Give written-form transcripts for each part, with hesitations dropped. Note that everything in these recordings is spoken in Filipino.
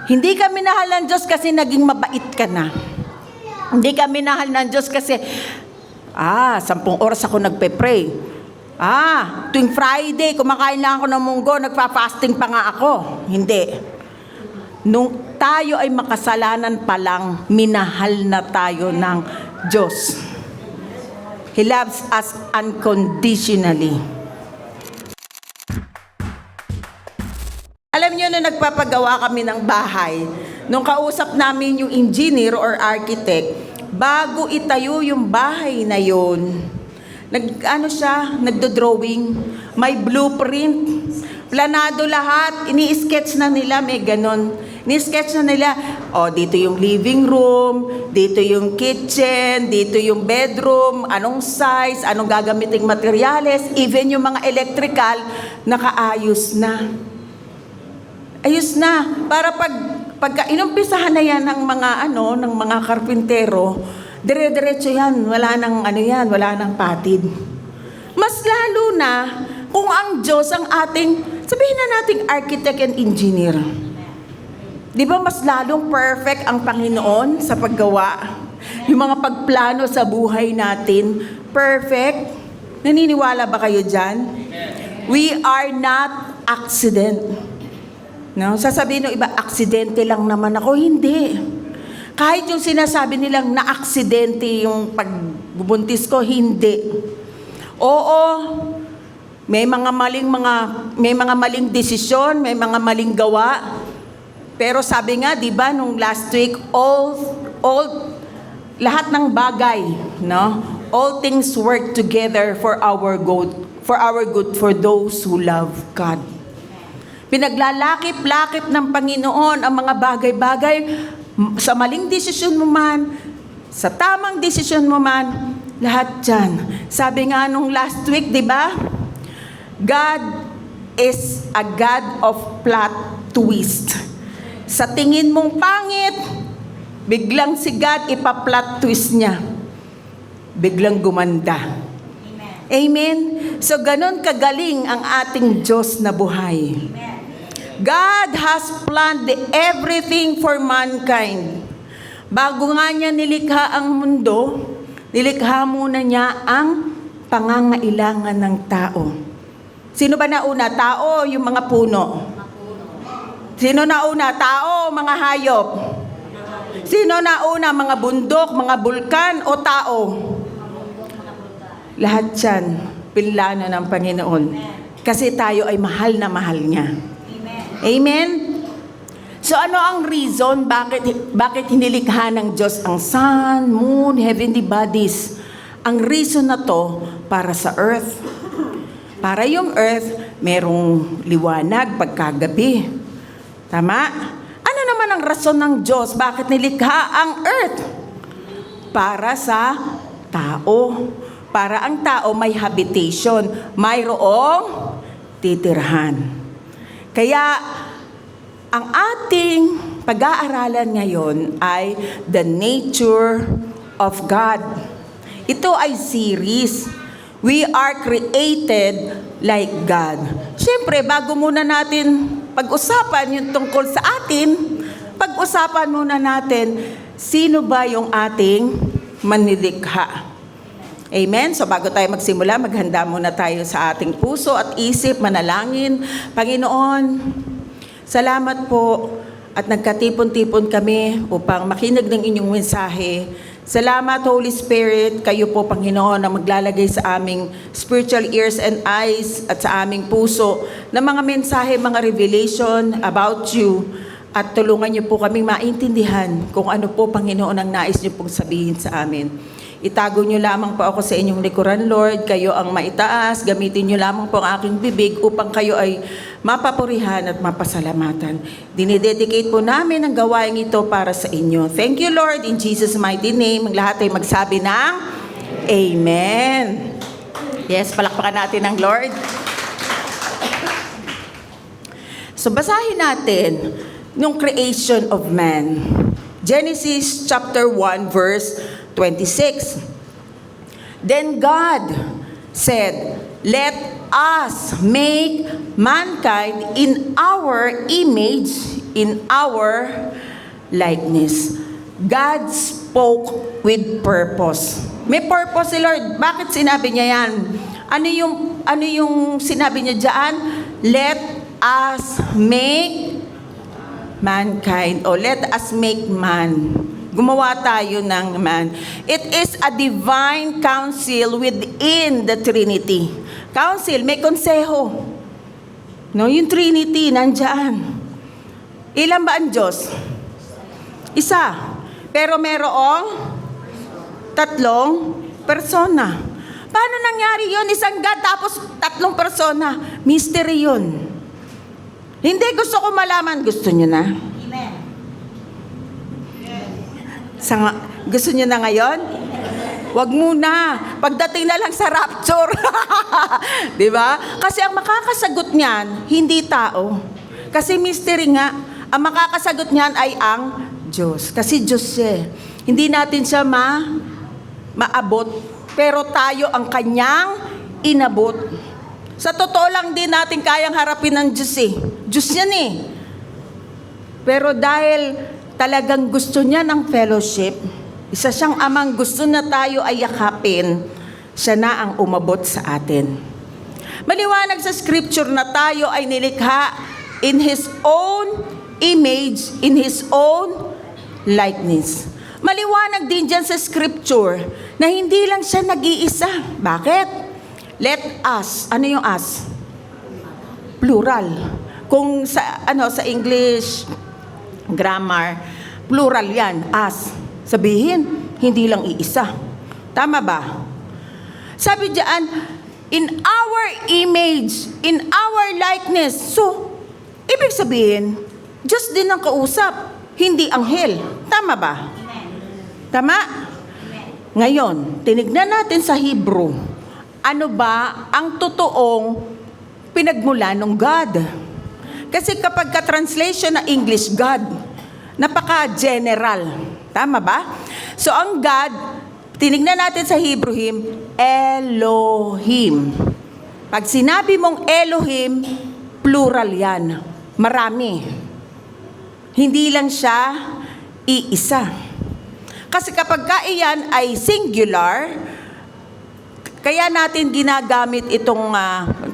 Hindi ka minahal ng Diyos kasi naging mabait ka na. Hindi ka minahal ng Diyos kasi, 10 oras ako nagpe-pray. Tuwing Friday, kumakain lang ako ng munggo, nagpa-fasting pa nga ako. Hindi. Nung tayo ay makasalanan pa lang, minahal na tayo ng Diyos. He loves us unconditionally. Alam niyo, nung nagpapagawa kami ng bahay, nung kausap namin yung engineer or architect, bago itayo yung bahay na yun, nagdo-drawing, may blueprint, planado lahat, ini-sketch na nila, may ganon. Ini-sketch na nila, dito yung living room, dito yung kitchen, dito yung bedroom, anong size, anong gagamiting materyales, even yung mga electrical, nakaayos na. Ayos na, para pagka inumpisahan na yan ng mga karpintero, dire-diretso yan, wala nang patid. Mas lalo na kung ang Diyos ang sabihin na nating architect and engineer. Di ba mas lalong perfect ang Panginoon sa paggawa? Yung mga pagplano sa buhay natin, perfect. Naniniwala ba kayo dyan? We are not accident. No? Sasabihin ng iba, aksidente lang naman ako. Hindi. Kahit yung sinasabi nilang na-aksidente yung pagbubuntis ko, hindi. Oo, may mga maling desisyon, may mga maling gawa. Pero sabi nga, 'di ba, nung last week, lahat ng bagay, no? All things work together for our good, for those who love God. Pinaglalakip-lakip ng Panginoon ang mga bagay-bagay sa maling desisyon mo man, sa tamang desisyon mo man, lahat dyan. Sabi nga nung last week, di ba? God is a God of plot twist. Sa tingin mong pangit, biglang si God ipa-plot twist niya. Biglang gumanda. Amen? So, ganun kagaling ang ating Diyos na buhay. Amen. God has planned everything for mankind. Bago nga niya nilikha ang mundo, nilikha muna niya ang pangangailangan ng tao. Sino ba nauna? Tao, yung mga puno? Sino nauna? Tao, mga hayop? Sino nauna? Mga bundok, mga bulkan o tao? Lahat yan, pinlano ng Panginoon. Kasi tayo ay mahal na mahal niya. Amen? So ano ang reason bakit hinilikha ng Diyos ang sun, moon, heavenly bodies? Ang reason na to para sa earth. Para yung earth, merong liwanag pagkagabi. Tama? Ano naman ang rason ng Diyos bakit nilikha ang earth? Para sa tao. Para ang tao may habitation, mayroong titirhan. Kaya, ang ating pag-aaralan ngayon ay the nature of God. Ito ay series. We are created like God. Siyempre, bago muna natin pag-usapan yung tungkol sa atin, pag-usapan muna natin, sino ba yung ating manlilikha? Amen? So bago tayo magsimula, maghanda muna tayo sa ating puso at isip, manalangin. Panginoon, salamat po at nagkatipon-tipon kami upang makinig ng inyong mensahe. Salamat, Holy Spirit, kayo po, Panginoon, na maglalagay sa aming spiritual ears and eyes at sa aming puso ng mga mensahe, mga revelation about you. At tulungan niyo po kaming maintindihan kung ano po, Panginoon, ang nais niyo pong sabihin sa amin. Itago niyo lamang po ako sa inyong likuran, Lord. Kayo ang maitaas. Gamitin niyo lamang po ang aking bibig upang kayo ay mapapurihan at mapasalamatan. Dinededicate po namin ang gawain ito para sa inyo. Thank you, Lord. In Jesus' mighty name, ang lahat ay magsabi ng Amen. Yes, palakpakan natin ang Lord. So, basahin natin yung creation of man. Genesis chapter 1, verse 26. Then God said, "Let us make mankind in our image, in our likeness. God spoke with purpose. May purpose si Lord. Bakit sinabi niya yan? Ano yung sinabi niya diyan? Let us make mankind. O let us make man. Gumawa tayo ng man. It is a divine counsel within the Trinity. Counsel, may konseho. No, yung Trinity, nandyan. Ilan ba ang Diyos? Isa. Pero merong 3 persona. Paano nangyari yun? Isang God tapos 3 persona. Mystery yun. Hindi, gusto ko malaman. Gusto nyo na? Amen. Gusto nyo na ngayon? Wag muna. Pagdating na lang sa rapture. Di ba? Kasi ang makakasagot niyan, hindi tao. Kasi mystery nga. Ang makakasagot niyan ay ang Diyos. Kasi Diyos siya. Hindi natin siya maabot. Pero tayo ang kanyang inabot. Sa totoo lang din natin kayang harapin ng Diyos eh. Diyos yan eh. Pero dahil talagang gusto niya ng fellowship, isa siyang amang gusto na tayo ay yakapin, siya na ang umabot sa atin. Maliwanag sa scripture na tayo ay nilikha in His own image, in His own likeness. Maliwanag din dyan sa scripture na hindi lang siya nag-iisa. Bakit? Let us. Ano yung us? Plural. Kung sa English grammar, plural yan, us. Sabihin, hindi lang iisa. Tama ba? Sabi diyan, in our image, in our likeness. So, ibig sabihin, Diyos din ang kausap, hindi anghel. Tama ba? Tama? Ngayon, tinignan natin sa Hebrew. Ano ba ang totoong pinagmula ng God? Kasi kapag ka-translation na English, God, napaka-general. Tama ba? So, ang God, tinignan natin sa Hebrew Elohim. Pag sinabi mong Elohim, plural yan. Marami. Hindi lang siya iisa. Kasi kapag iyan ay singular, kaya natin ginagamit itong,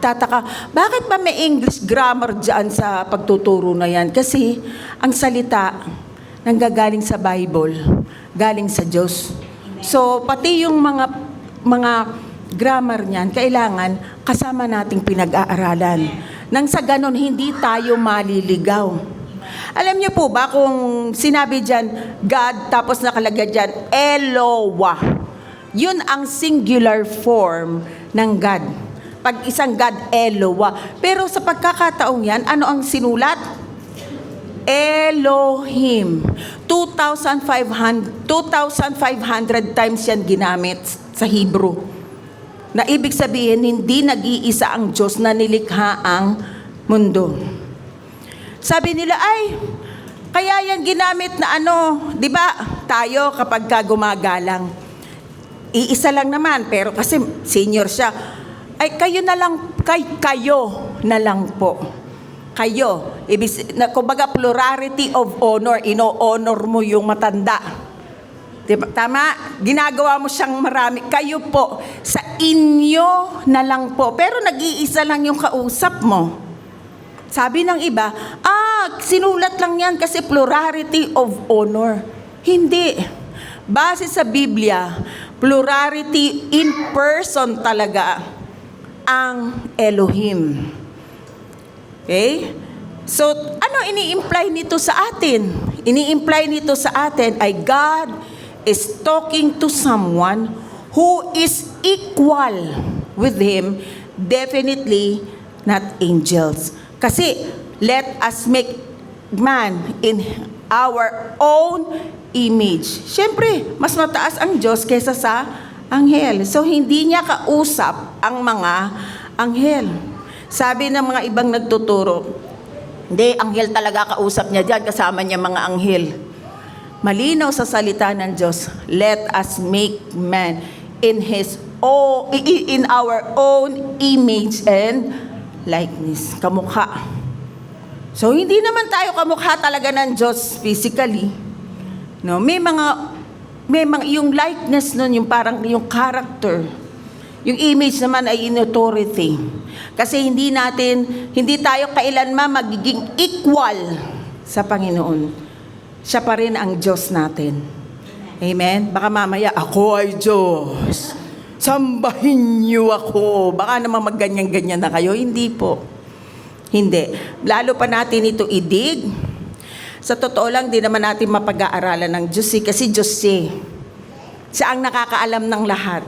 tataka, bakit ba may English grammar dyan sa pagtuturo na yan? Kasi ang salita, nanggagaling sa Bible, galing sa Diyos. So, pati yung mga grammar niyan, kailangan kasama nating pinag-aaralan. Nang sa ganon, hindi tayo maliligaw. Alam niyo po ba kung sinabi dyan, God, tapos nakalagay dyan, Eloah. Yun ang singular form ng God. Pag isang God, Eloah. Pero sa pagkakataong yan, ano ang sinulat? Elohim. 2,500 times yan ginamit sa Hebrew. Na ibig sabihin, hindi nag-iisa ang Diyos na nilikha ang mundo. Sabi nila, ay, kaya yan ginamit na di ba, tayo kapag gumagalang, iisa lang naman, pero kasi senior siya, ay kayo na lang po. Kayo, kumbaga plurality of honor, ino-honor mo yung matanda. Diba? Tama? Ginagawa mo siyang marami. Kayo po, sa inyo na lang po. Pero nag-iisa lang yung kausap mo. Sabi ng iba, sinulat lang yan kasi plurality of honor. Hindi. Base sa Biblia, plurality in person talaga ang Elohim. Okay? So, ano ini-imply nito sa atin? Ini-imply nito sa atin ay God is talking to someone who is equal with Him, definitely not angels. Kasi, let us make man in our own image. Siyempre, mas mataas ang Diyos kaysa sa anghel. So, hindi niya kausap ang mga anghel. Sabi ng mga ibang nagtuturo, hindi, anghel talaga kausap niya dyan, kasama niya mga anghel. Malinaw sa salita ng Diyos, let us make man in our own image and likeness. Kamukha. So, hindi naman tayo kamukha talaga ng Diyos physically. No, may mga yung likeness nun, yung parang yung character. Yung image naman ay in authority. Kasi hindi tayo kailanman magiging equal sa Panginoon. Siya pa rin ang Diyos natin. Amen? Baka mamaya, ako ay Diyos. Sambahin niyo ako. Baka naman magganyan-ganyan na kayo. Hindi po. Hindi. Lalo pa natin ito idig. Sa totoo lang, di naman natin mapag-aaralan ng Diyos kasi Diyos siya ang nakakaalam ng lahat.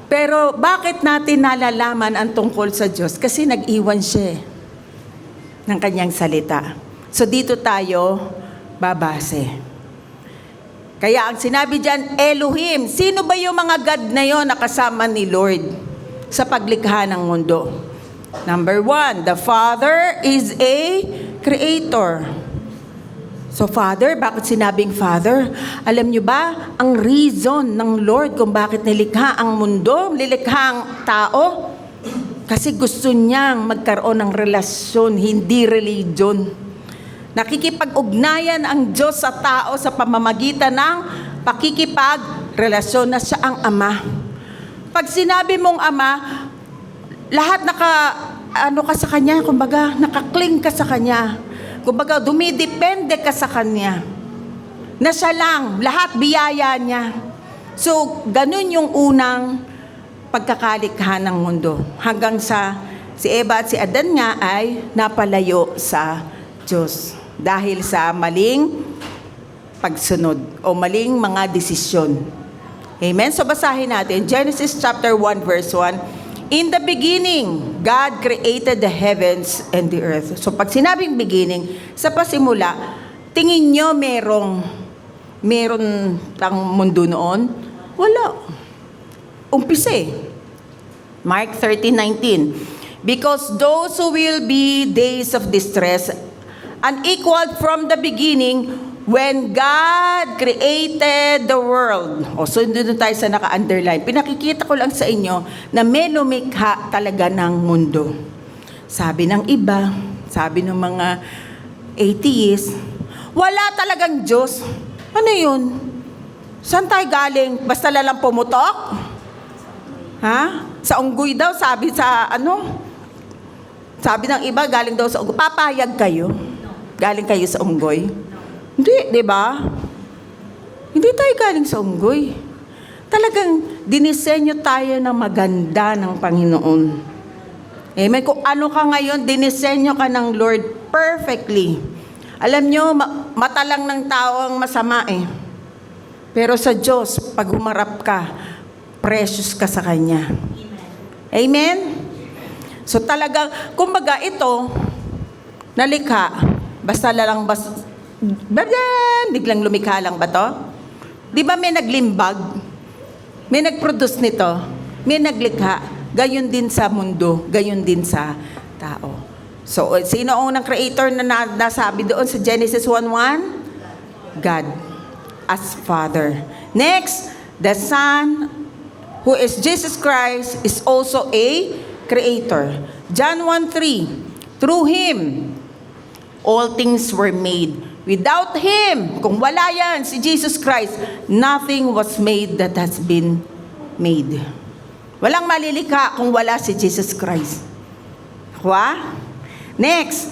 Pero bakit natin nalalaman ang tungkol sa Diyos? Kasi nag-iwan siya ng kanyang salita. So dito tayo babase. Kaya ang sinabi dyan, Elohim. Sino ba yung mga God na yon na kasama ni Lord sa paglikha ng mundo? Number 1, the Father is a creator. So Father, bakit sinabing Father? Alam nyo ba, ang reason ng Lord kung bakit nilikha ang mundo, nilikha ang tao? Kasi gusto niyang magkaroon ng relasyon, hindi religion. Nakikipag-ugnayan ang Diyos sa tao sa pamamagitan ng pakikipag-relasyon na siya ang Ama. Pag sinabi mong Ama, lahat ka sa Kanya, kumbaga, nakakling ka sa Kanya. Kumbaga, dumidepende ka sa Kanya. Na siya lang, lahat biyaya niya. So, ganun yung unang pagkakalikha ng mundo. Hanggang sa si Eva at si Adan nga ay napalayo sa Diyos. Dahil sa maling pagsunod o maling mga desisyon. Amen? So, basahin natin. Genesis chapter 1 verse 1. In the beginning, God created the heavens and the earth. So pag sinabing beginning, sa pasimula, tingin nyo meron tang mundo noon? Wala. Umpisa Mark 13:19. Because those who will be days of distress, unequaled from the beginning, when God created the world. O, so doon tayo sa naka-underline. Pinakikita ko lang sa inyo na may lumikha talaga ng mundo. Sabi ng iba, sabi ng mga atheists, wala talagang Diyos. Ano yun? Saan tayo galing? Basta lalang pumutok? Ha? Sa unggoy daw, sabi ng iba, galing daw sa unggoy. Papayag kayo? Galing kayo sa unggoy? Hindi, di ba? Hindi tayo galing sa unggoy. Talagang dinisenyo tayo ng maganda ng Panginoon. Amen. Kung ano ka ngayon, dinisenyo ka ng Lord perfectly. Alam nyo, mata lang ng tao ang masama Pero sa Diyos, pag humarap ka, precious ka sa Kanya. Amen? So talagang, kumbaga ito, nalikha, biglang lumikha lang ba to? Di ba may naglimbag? May nagproduce nito? May naglikha? Gayon din sa mundo, gayon din sa tao. So, sino ang unang creator na nasabi doon sa Genesis 1:1? God, as Father. Next, the Son, who is Jesus Christ, is also a creator. John 1:3, through Him, all things were made. Without Him, kung wala yan, si Jesus Christ, nothing was made that has been made. Walang malilikha kung wala si Jesus Christ. Kuha? Next,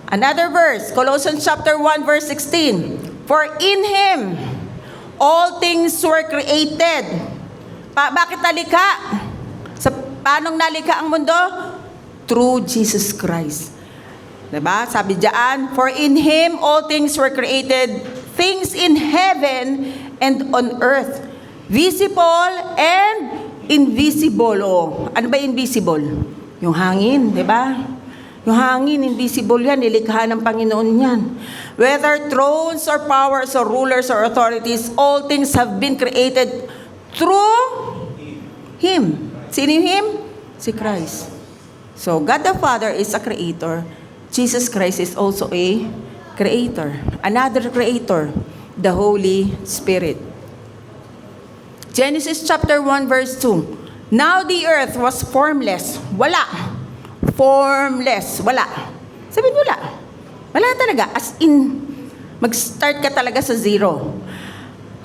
another verse, Colossians chapter 1 verse 16. For in Him, all things were created. Bakit nalikha? Paanong nalikha ang mundo? Through Jesus Christ. Diba? Sabi diyan, for in Him all things were created, things in heaven and on earth, visible and invisible. Oh, ano ba invisible? Yung hangin, diba? Yung hangin, invisible yan, nilikha ng Panginoon yan. Whether thrones or powers or rulers or authorities, all things have been created through Him. Sino yung Him? Si Christ. So, God the Father is a creator. Jesus Christ is also a creator. Another creator, the Holy Spirit. Genesis chapter 1 verse 2. Now the earth was formless. Wala. Formless. Wala. Sabihin, wala. Wala talaga. As in, mag-start ka talaga sa zero.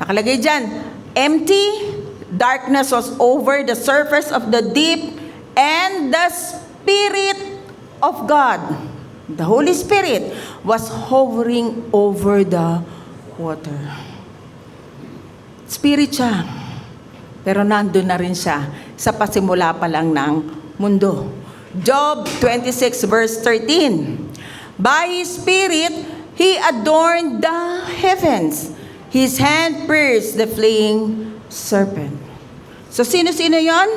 Nakalagay dyan, empty, darkness was over the surface of the deep, and the Spirit of God, the Holy Spirit, was hovering over the water. Spirit siya. Pero nandun na rin siya sa pasimula pa lang ng mundo. Job 26 verse 13. By His Spirit, He adorned the heavens. His hand pierced the fleeing serpent. So sino-sino yon?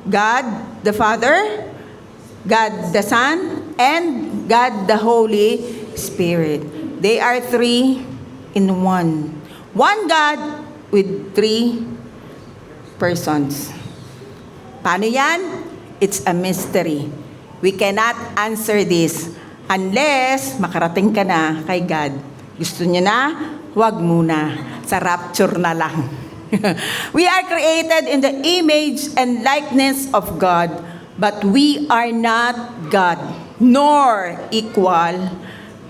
God the Father, God the Son, and God the Holy Spirit. They are three in one. One God with three persons. Paano yan? It's a mystery. We cannot answer this unless makarating ka na kay God. Gusto niya na? Huwag muna. Sa rapture na lang. We are created in the image and likeness of God, but we are not God, nor equal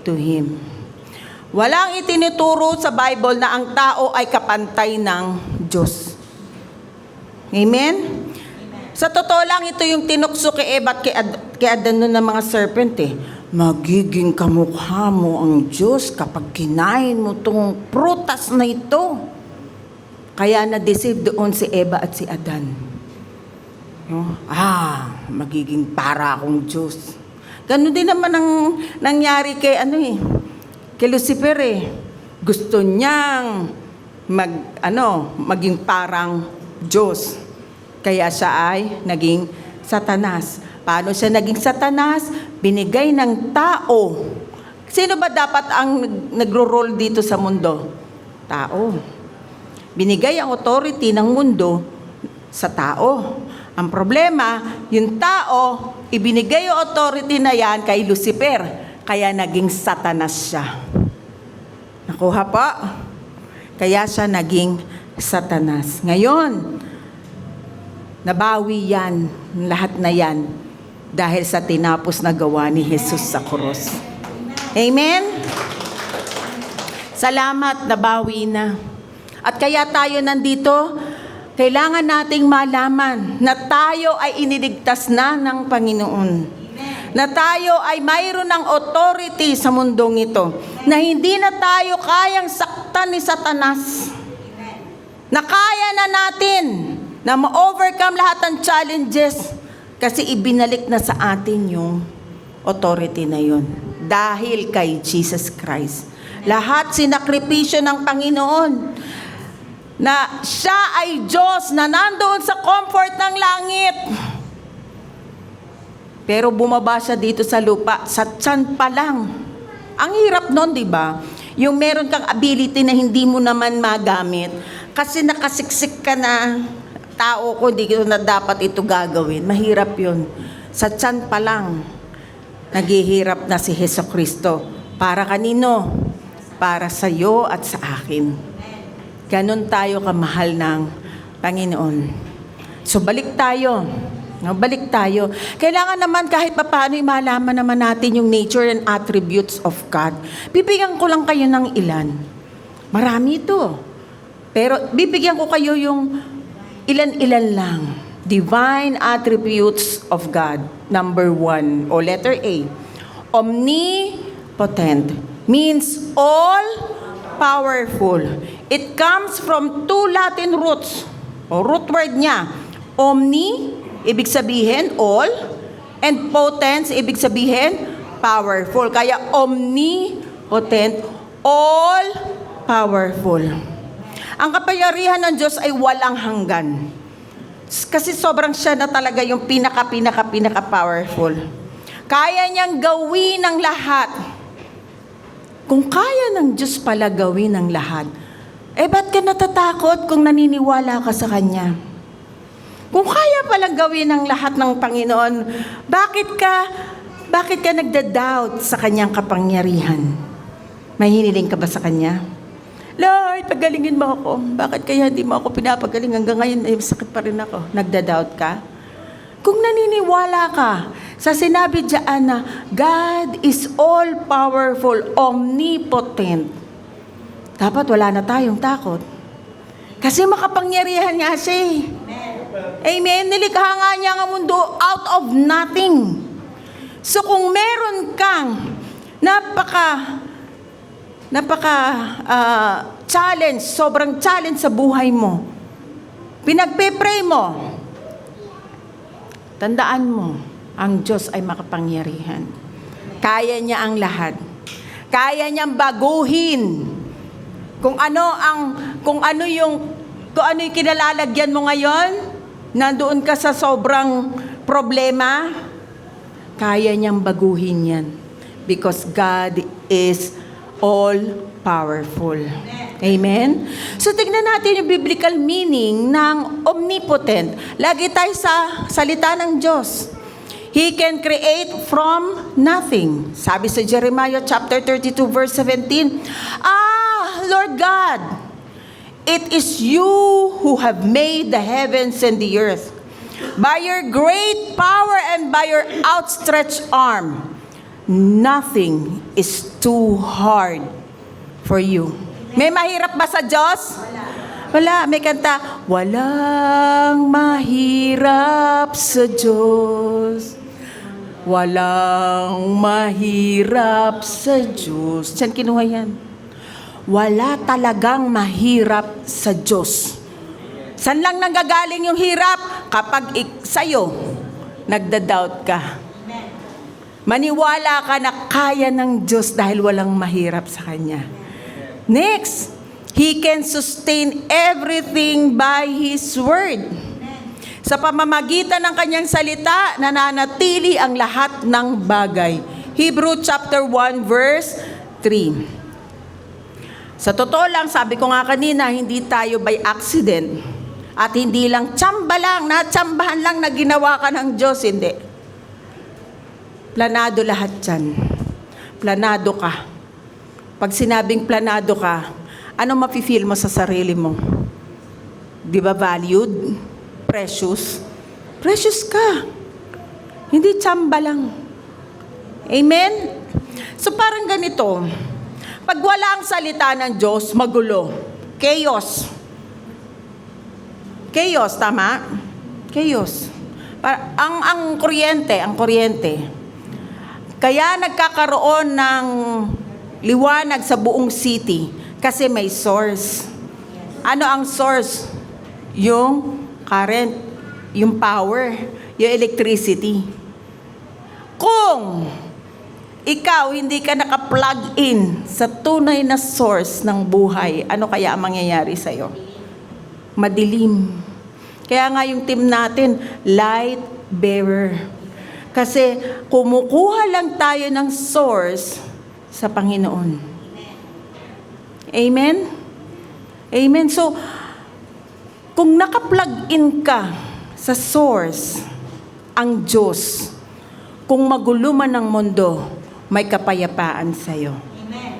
to Him. Walang itinuturo sa Bible na ang tao ay kapantay ng Diyos. Amen? Sa totoo lang, ito yung tinukso kay Eva at kay Adan ng mga serpent eh. Magiging kamukha mo ang Diyos kapag kinain mo itong prutas na ito. Kaya na-deceive doon si Eva at si Adan. No? Magiging para akong Diyos. Ganun din naman ang nangyari kay kay Lucifer eh. Gusto niyang maging parang Diyos. Kaya siya ay naging Satanas. Paano siya naging Satanas? Binigay ng tao. Sino ba dapat ang nagro-role dito sa mundo? Tao. Binigay ang authority ng mundo sa tao. Ang problema, yung tao, ibinigay yung authority na yan kay Lucifer. Kaya naging Satanas siya. Nakuha pa? Kaya siya naging Satanas. Ngayon, nabawi yan, lahat na yan, dahil sa tinapos na gawa ni Jesus sa krus. Amen? Salamat, nabawi na. At kaya tayo nandito, kailangan nating malaman na tayo ay iniligtas na ng Panginoon. Na tayo ay mayroon ng authority sa mundong ito. Na hindi na tayo kayang saktan ni Satanas. Na kaya na natin na ma-overcome lahat ng challenges kasi ibinalik na sa atin yung authority na yun. Dahil kay Jesus Christ. Lahat sinakripisyo ng Panginoon. Na siya ay Diyos na nandoon sa comfort ng langit. Pero bumaba siya dito sa lupa, sa tiyan pa lang. Ang hirap nun, di ba? Yung meron kang ability na hindi mo naman magamit kasi nakasiksik ka na, tao ko, hindi ko na dapat ito gagawin. Mahirap yun. Sa tiyan pa lang, naghihirap na si Jesucristo. Para kanino? Para sa iyo at sa akin. Ganon tayo kamahal ng Panginoon. So balik tayo. Balik tayo. Kailangan naman kahit papaano malaman naman natin yung nature and attributes of God. Bibigyan ko lang kayo ng ilan. Marami ito. Pero bibigyan ko kayo yung ilan-ilan lang. Divine attributes of God. Number 1, o letter A. Omnipotent means all powerful. It comes from 2 Latin roots. O root word niya. Omni, ibig sabihin all. And potence, ibig sabihin powerful. Kaya omnipotent, all powerful. Ang kapangyarihan ng Diyos ay walang hanggan. Kasi sobrang siya na talaga yung pinaka powerful. Kaya niyang gawin ang lahat. Kung kaya ng Diyos pala gawin ang lahat, ba't ka natatakot kung naniniwala ka sa Kanya? Kung kaya palang gawin ang lahat ng Panginoon, bakit ka nagda-doubt sa Kanyang kapangyarihan? May hiniling ka ba sa Kanya? Lord, pagalingin mo ako. Bakit kaya hindi mo ako pinapagaling? Hanggang ngayon, sakit pa rin ako. Nagda-doubt ka? Kung naniniwala ka Sa sinabi diyan na God is all-powerful, omnipotent. Dapat wala na tayong takot. Kasi makapangyarihan nga siya eh. Amen. Nilikha nga niya ang mundo out of nothing. So kung meron kang challenge, sobrang challenge sa buhay mo, pinagpe-pray mo, tandaan mo, ang Diyos ay makapangyarihan. Kaya niya ang lahat. Kaya niyang baguhin. Kung ano yung kinalalagyan mo ngayon, nandoon ka sa sobrang problema, kaya niyang baguhin yan. Because God is all-powerful. Amen? So, tignan natin yung biblical meaning ng omnipotent. Lagi tayo sa salita ng Diyos. He can create from nothing. Sabi sa Jeremiah chapter 32 verse 17, Lord God, it is you who have made the heavens and the earth. By your great power and by your outstretched arm, nothing is too hard for you. May mahirap ba sa Diyos? Wala. May kanta, walang mahirap sa Diyos. Walang mahirap sa Diyos. Diyan kinuha yan. Wala talagang mahirap sa Diyos. Saan lang nanggagaling yung hirap? Kapag sa'yo, nagda-doubt ka. Maniwala ka na kaya ng Diyos dahil walang mahirap sa Kanya. Next, He can sustain everything by His Word. Sa pamamagitan ng Kanyang salita, nananatili ang lahat ng bagay. Hebrew chapter 1 verse 3. Sa totoo lang, sabi ko nga kanina, hindi tayo by accident. At hindi lang tsamba lang, natsambahan lang na ginawa ka ng Diyos, hindi. Planado lahat yan. Planado ka. Pag sinabing planado ka, ano mafe-feel mo sa sarili mo? Di ba valued? Precious? Precious ka. Hindi tsamba lang. Amen? So parang ganito, pag wala ang salita ng Diyos, magulo. Chaos. Chaos, tama? Chaos. Ang kuryente. Kaya nagkakaroon ng liwanag sa buong city kasi may source. Ano ang source? Yung current, yung power, yung electricity. Kung ikaw hindi ka naka-plug in sa tunay na source ng buhay, ano kaya ang mangyayari sa'yo? Madilim. Kaya nga yung team natin, light bearer. Kasi kumukuha lang tayo ng source sa Panginoon. Amen? Amen. So, kung naka-plug in ka sa source, ang Diyos, kung magulo man ang mundo, may kapayapaan sa'yo. Amen.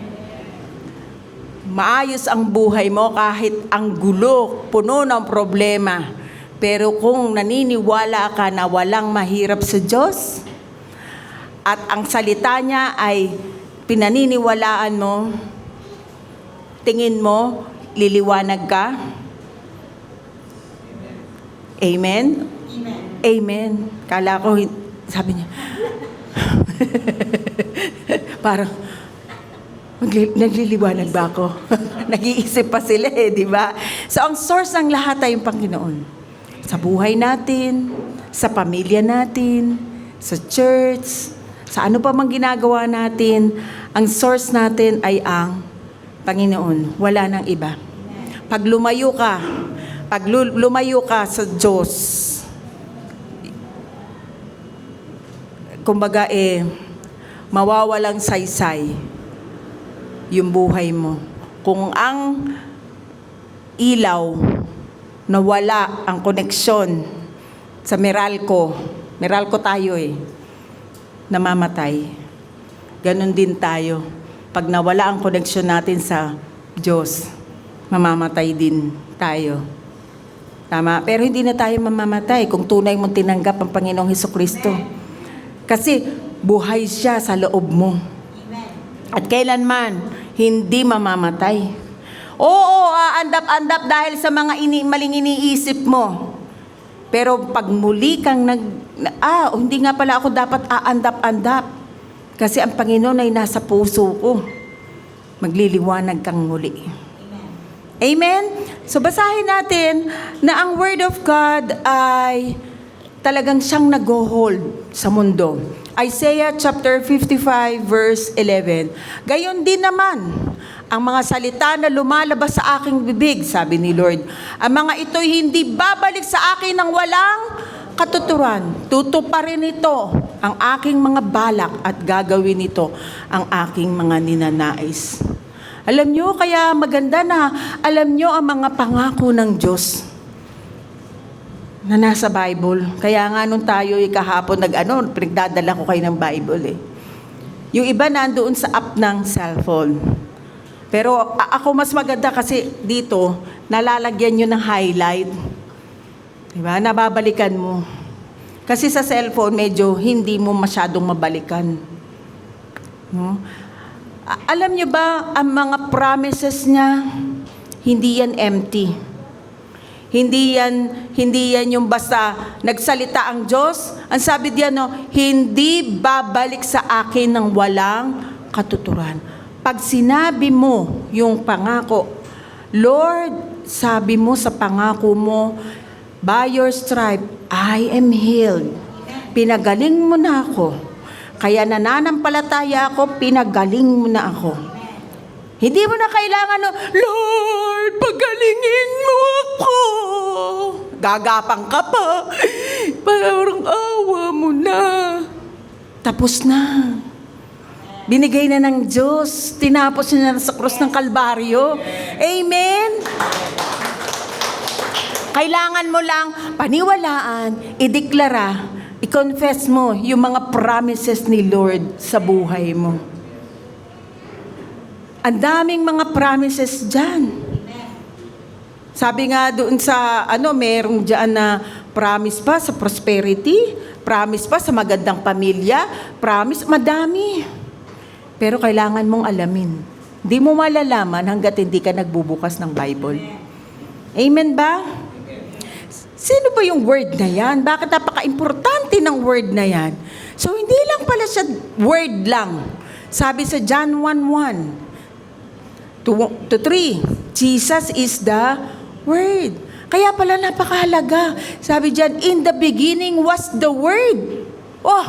Maayos ang buhay mo kahit ang gulo, puno ng problema. Pero kung naniniwala ka na walang mahirap sa Diyos, at ang salita niya ay pinaniniwalaan mo, tingin mo, liliwanag ka. Amen? Amen. Amen. Kala ko, sabi niya, parang, nagliliwanag ba ako? Nag-iisip pa sila di ba? So, ang source ng lahat ay yung Panginoon. Sa buhay natin, sa pamilya natin, sa church, sa ano pa mang ginagawa natin, ang source natin ay ang Panginoon. Wala nang iba. Pag lumayo ka sa Diyos, kumbaga mawawalang saysay yung buhay mo. Kung ang ilaw nawala ang koneksyon sa Meralco tayo namamatay. Ganon din tayo. Pag nawala ang koneksyon natin sa Diyos, mamamatay din tayo. Tama? Pero hindi na tayo mamamatay kung tunay mong tinanggap ang Panginoong Hesukristo. Kasi buhay siya sa loob mo. At kailanman, hindi mamamatay. Oo, aandap-andap dahil sa mga maling iniisip mo. Pero pag muli kang hindi nga pala ako dapat aandap-andap. Kasi ang Panginoon ay nasa puso ko. Magliliwanag kang muli. Amen? So basahin natin na ang Word of God ay talagang siyang nag-hold sa mundo. Isaiah chapter 55 verse 11. Gayon din naman, ang mga salita na lumalabas sa aking bibig, sabi ni Lord, ang mga ito'y hindi babalik sa akin ng walang katuturan. Tutuparin ito ang aking mga balak at gagawin ito ang aking mga ninanais. Alam nyo, kaya maganda na alam nyo ang mga pangako ng Diyos na nasa Bible. Kaya nga nung tayo kahapon pinagdadala ko kayo ng Bible eh. Yung iba nandoon sa app ng cellphone. Pero ako mas maganda kasi dito, nalalagyan nyo ng highlight. Diba? Nababalikan mo. Kasi sa cellphone, medyo hindi mo masyadong mabalikan. No? Alam nyo ba, ang mga promises niya, hindi yan empty. Hindi yan yung basta nagsalita ang Diyos. Ang sabi diyan, hindi babalik sa akin ng walang katuturan. Pag sinabi mo yung pangako, Lord, sabi mo sa pangako mo, by your stripe, I am healed. Pinagaling mo na ako. Kaya nananampalataya ako, pinagaling mo na ako. Hindi mo na kailangan, Lord, pagalingin mo ako. Gagapang ka pa. Parang awa mo na. Tapos na. Binigay na ng Diyos. Tinapos niya na sa krus ng Kalbaryo. Amen? Kailangan mo lang paniwalaan, ideklara, i-confess mo yung mga promises ni Lord sa buhay mo. Ang daming mga promises dyan. Sabi nga doon sa, merong dyan na promise pa sa prosperity, promise pa sa magandang pamilya, promise, madami. Pero kailangan mong alamin. Hindi mo malalaman hanggat hindi ka nagbubukas ng Bible. Amen ba? Sino ba yung word na yan? Bakit napaka-importante ng word na yan? So, hindi lang pala siya word lang. Sabi sa John 1:1 to 3, Jesus is the Word. Kaya pala napakahalaga. Sabi dyan, in the beginning was the Word. Oh,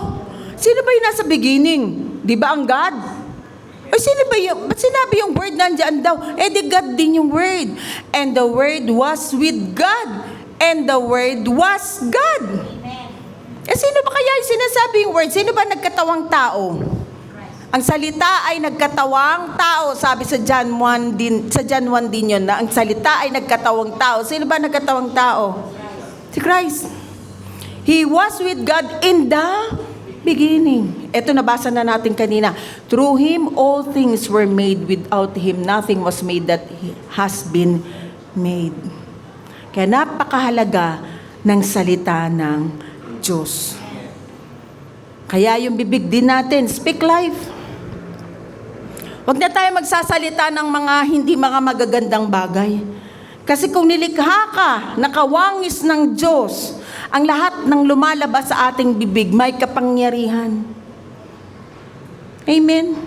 sino ba yung nasa beginning? Di ba ang God? O sino ba yung, ba't sinabi yung Word nandyan daw? Di God din yung Word. And the Word was with God. And the Word was God. Sino ba kaya yung sinasabi yung Word? Sino ba nagkatawang tao? Ang salita ay nagkatawang tao. Sabi sa John 1 din yun na ang salita ay nagkatawang tao. Sino ba nagkatawang tao? Si Christ. He was with God in the beginning. Ito nabasa na natin kanina. Through Him all things were made. Without Him nothing was made that has been made. Kaya napakahalaga ng salita ng Diyos. Kaya yung bibig din natin, speak life. Huwag na tayo magsasalita ng hindi mga magagandang bagay. Kasi kung nilikha ka, nakawangis ng Diyos, ang lahat ng lumalabas sa ating bibig may kapangyarihan. Amen?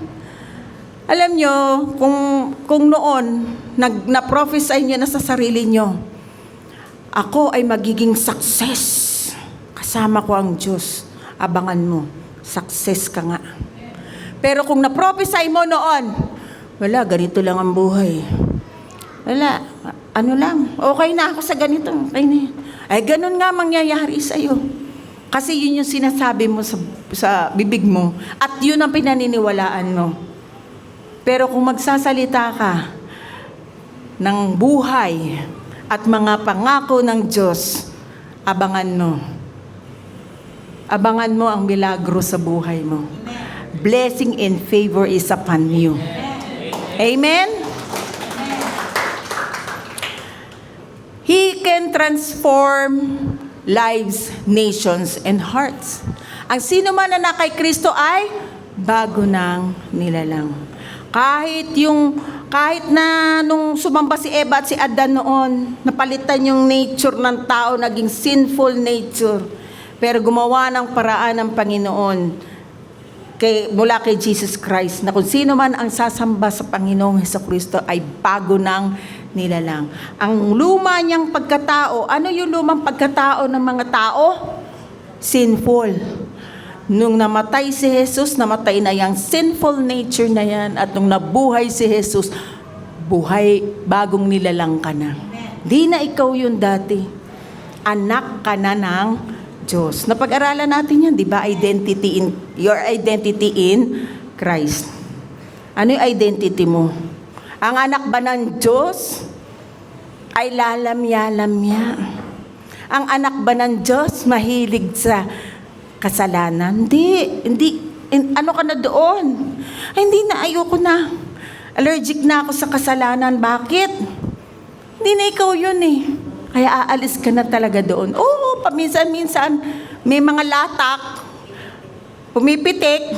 Alam nyo, kung noon, na-prophesy nyo na sa sarili nyo, ako ay magiging success. Kasama ko ang Diyos. Abangan mo, success ka nga. Pero kung na-prophesy mo noon, wala, ganito lang ang buhay. Wala, okay na ako sa ganito. Okay na. Ganun nga mangyayari sa'yo. Kasi yun yung sinasabi mo sa bibig mo. At yun ang pinaniniwalaan mo. Pero kung magsasalita ka ng buhay at mga pangako ng Diyos, abangan mo. Abangan mo ang milagro sa buhay mo. Blessing and favor is upon you. Amen? He can transform lives, nations, and hearts. Ang sino man na kay Kristo ay bago ng nilalang. Kahit na nung sumamba si Eva at si Adan noon, napalitan yung nature ng tao, naging sinful nature. Pero gumawa ng paraan ng Panginoon mula kay Jesus Christ na kung sino man ang sasamba sa Panginoong Hesukristo ay bago ng nilalang. Ang luma niyang pagkatao, ano yung lumang pagkatao ng mga tao? Sinful. Nung namatay si Jesus, namatay na yung sinful nature na yan. At nung nabuhay si Jesus, buhay, bagong nilalang ka na. Di na ikaw yun dati. Anak ka na ng Diyos. Napag-aralan natin yan, di ba? Your identity in Christ. Ano yung identity mo? Ang anak ba ng Diyos ay lalamya-lamya? Ang anak ba ng Diyos mahilig sa kasalanan? Hindi. Ano ka na doon? Ay, hindi na, ayoko na. Allergic na ako sa kasalanan. Bakit? Hindi na ikaw yun eh. Kaya aalis ka na talaga doon. Oo, paminsan-minsan may mga latak, pumipitik,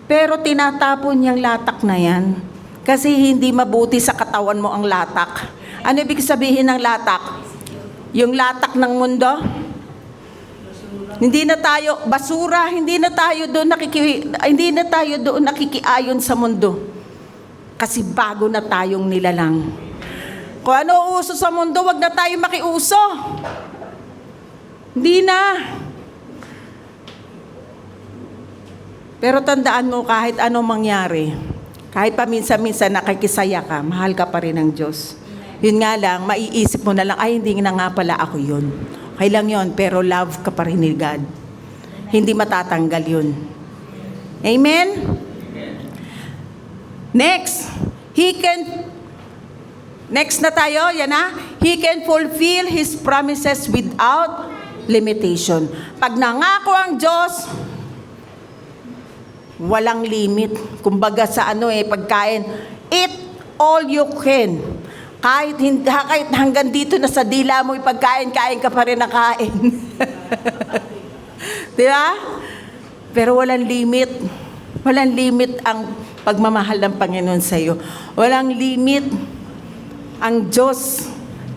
pero tinatapon yung latak na yan. Kasi hindi mabuti sa katawan mo ang latak. Ano ibig sabihin ng latak? Yung latak ng mundo? Hindi na tayo basura, hindi na tayo doon nakikiayon sa mundo. Kasi bago na tayong nilalang. Kung ano uso sa mundo, wag na tayo makiuso. Hindi na. Pero tandaan mo, kahit anong mangyari, kahit paminsan-minsan nakikisaya ka, mahal ka pa rin ng Diyos. Yun nga lang, maiisip mo na lang, ay hindi na nga pala ako yun. Okay lang yun, pero love ka pa rin ni God. Hindi matatanggal yun. Amen? Next na tayo, yan na. He can fulfill His promises without limitation. Pag nangako ang Diyos, walang limit. Kumbaga sa pagkain, eat all you can. Kahit hanggang dito na sa dila mo ipagkain, kain ka pa rin na kain. Di ba? Pero walang limit. Walang limit ang pagmamahal ng Panginoon sa iyo. Walang limit ang Diyos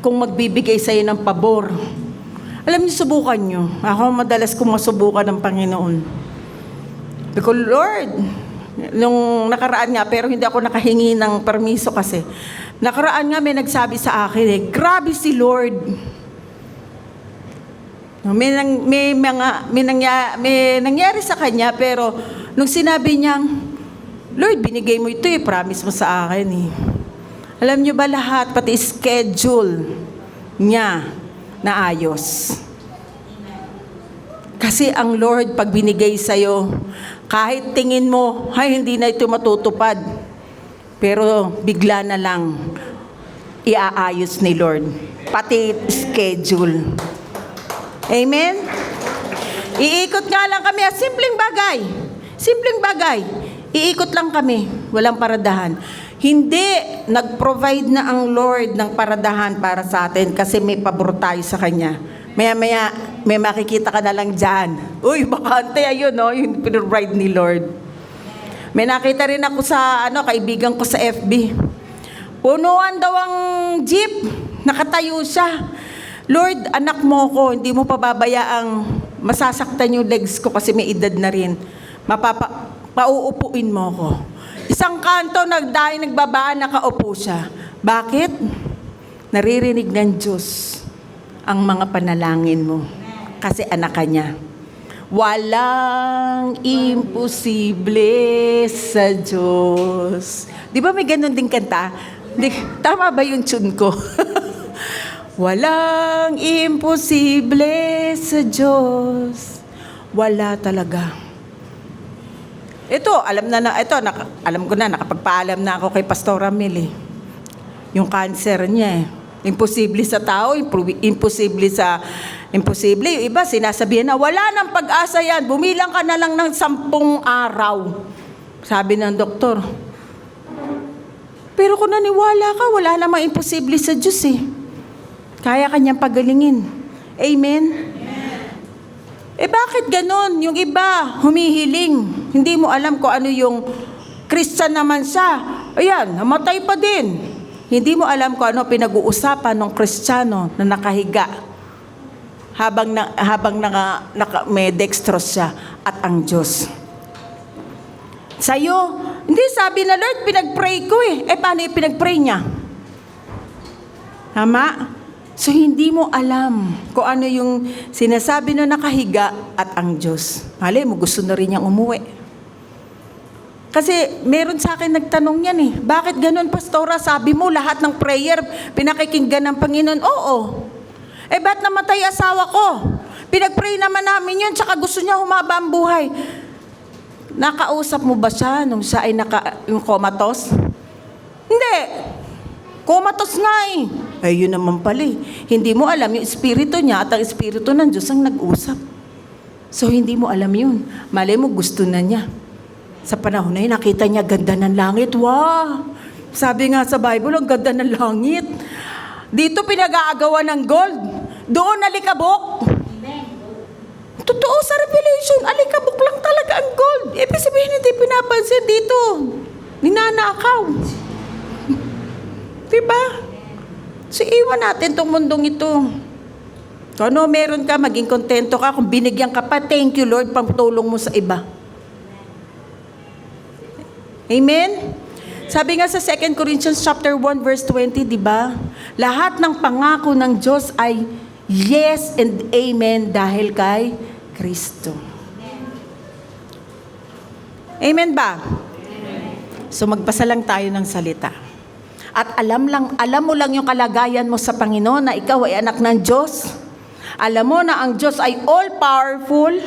kung magbibigay sa iyo ng pabor. Alam niyo, subukan niyo. Ako madalas kong masubukan ng Panginoon. Because Lord, nung nakaraan nga, pero hindi ako nakahingi ng permiso kasi. Nakaraan nga may nagsabi sa akin, grabe si Lord. May nangyari sa kanya, pero nung sinabi niyang, Lord, binigay mo ito promise mo sa akin Alam niyo ba lahat, pati schedule niya na ayos. Kasi ang Lord, pag binigay sa'yo, kahit tingin mo, ay hindi na ito matutupad. Pero bigla na lang, iaayos ni Lord. Pati schedule. Amen? Iikot nga lang kami, simpleng bagay. Simpleng bagay. Iikot lang kami, walang paradahan. Hindi nag-provide na ang Lord ng paradahan para sa atin kasi may pabor tayo sa Kanya. Maya-maya, may makikita ka na lang dyan. Uy, bakante, ayun, yung pinrovide ni Lord. May nakita rin ako sa, kaibigan ko sa FB. Punuan daw ang jeep, nakatayo siya. Lord, anak mo ko, hindi mo pababayaang masasaktan yung legs ko kasi may edad na rin. Pauupuin mo ko. Isang kanto, nagbabaan, nakaupo siya. Bakit? Naririnig ng Diyos ang mga panalangin mo. Kasi anak ka niya. Walang imposible sa Diyos. Di ba may ganun din kanta? Tama ba yung tune ko? Walang imposible sa Diyos. Wala talaga. Ito, alam ko na, nakapagpaalam na ako kay Pastor Ramil Yung cancer niya Imposible sa tao, imposible. Yung iba, sinasabihan na, wala nang pag-asa yan, bumilang ka na lang ng 10 araw. Sabi ng doktor. Pero kung naniwala ka, wala namang imposible sa Diyos Kaya kanyang pagalingin. Amen? Bakit ganon? Yung iba, humihiling. Hindi mo alam kung ano yung Christian naman siya. Ayan, namatay pa din. Hindi mo alam kung ano pinag-uusapan ng Kristiyano na nakahiga habang may dextrose siya at ang Diyos. Sa'yo, hindi sabi na Lord, pinag-pray ko paano yung pinag-pray niya? Tama? So, hindi mo alam kung ano yung sinasabi na nakahiga at ang Diyos. Malay mo, gusto na rin niyang umuwi. Kasi, meron sa akin nagtanong yan bakit ganun, Pastora? Sabi mo, lahat ng prayer, pinakikinggan ng Panginoon. Oo. Ba't namatay asawa ko? Pinag-pray naman namin yun, tsaka gusto niya humaba ang buhay. Nakausap mo ba siya nung siya ay yung comatose? Hindi. Comatose nga yun naman pala Hindi mo alam yung espiritu niya at ang espiritu ng Diyos ang nag-usap. So, hindi mo alam yun. Malay mo, gusto na niya. Sa panahon na yun, nakita niya ganda ng langit. Wow! Sabi nga sa Bible, ang ganda ng langit. Dito pinag-aagawa ng gold. Doon alikabok. Totoo sa Revelation, alikabok lang talaga ang gold. Ibig sabihin, hindi pinapansin dito. Ninanakaw. Diba? So, iwan natin tong mundong ito. Kung ano meron ka, maging kontento ka. Kung binigyan ka pa, thank you Lord, pagtulong mo sa iba. Amen? Sabi nga sa 2 Corinthians chapter 1 verse 20, di ba? Lahat ng pangako ng Diyos ay yes and amen dahil kay Kristo. Amen ba? So magbasa lang tayo ng salita. At alam mo lang yung kalagayan mo sa Panginoon na ikaw ay anak ng Diyos. Alam mo na ang Diyos ay all-powerful.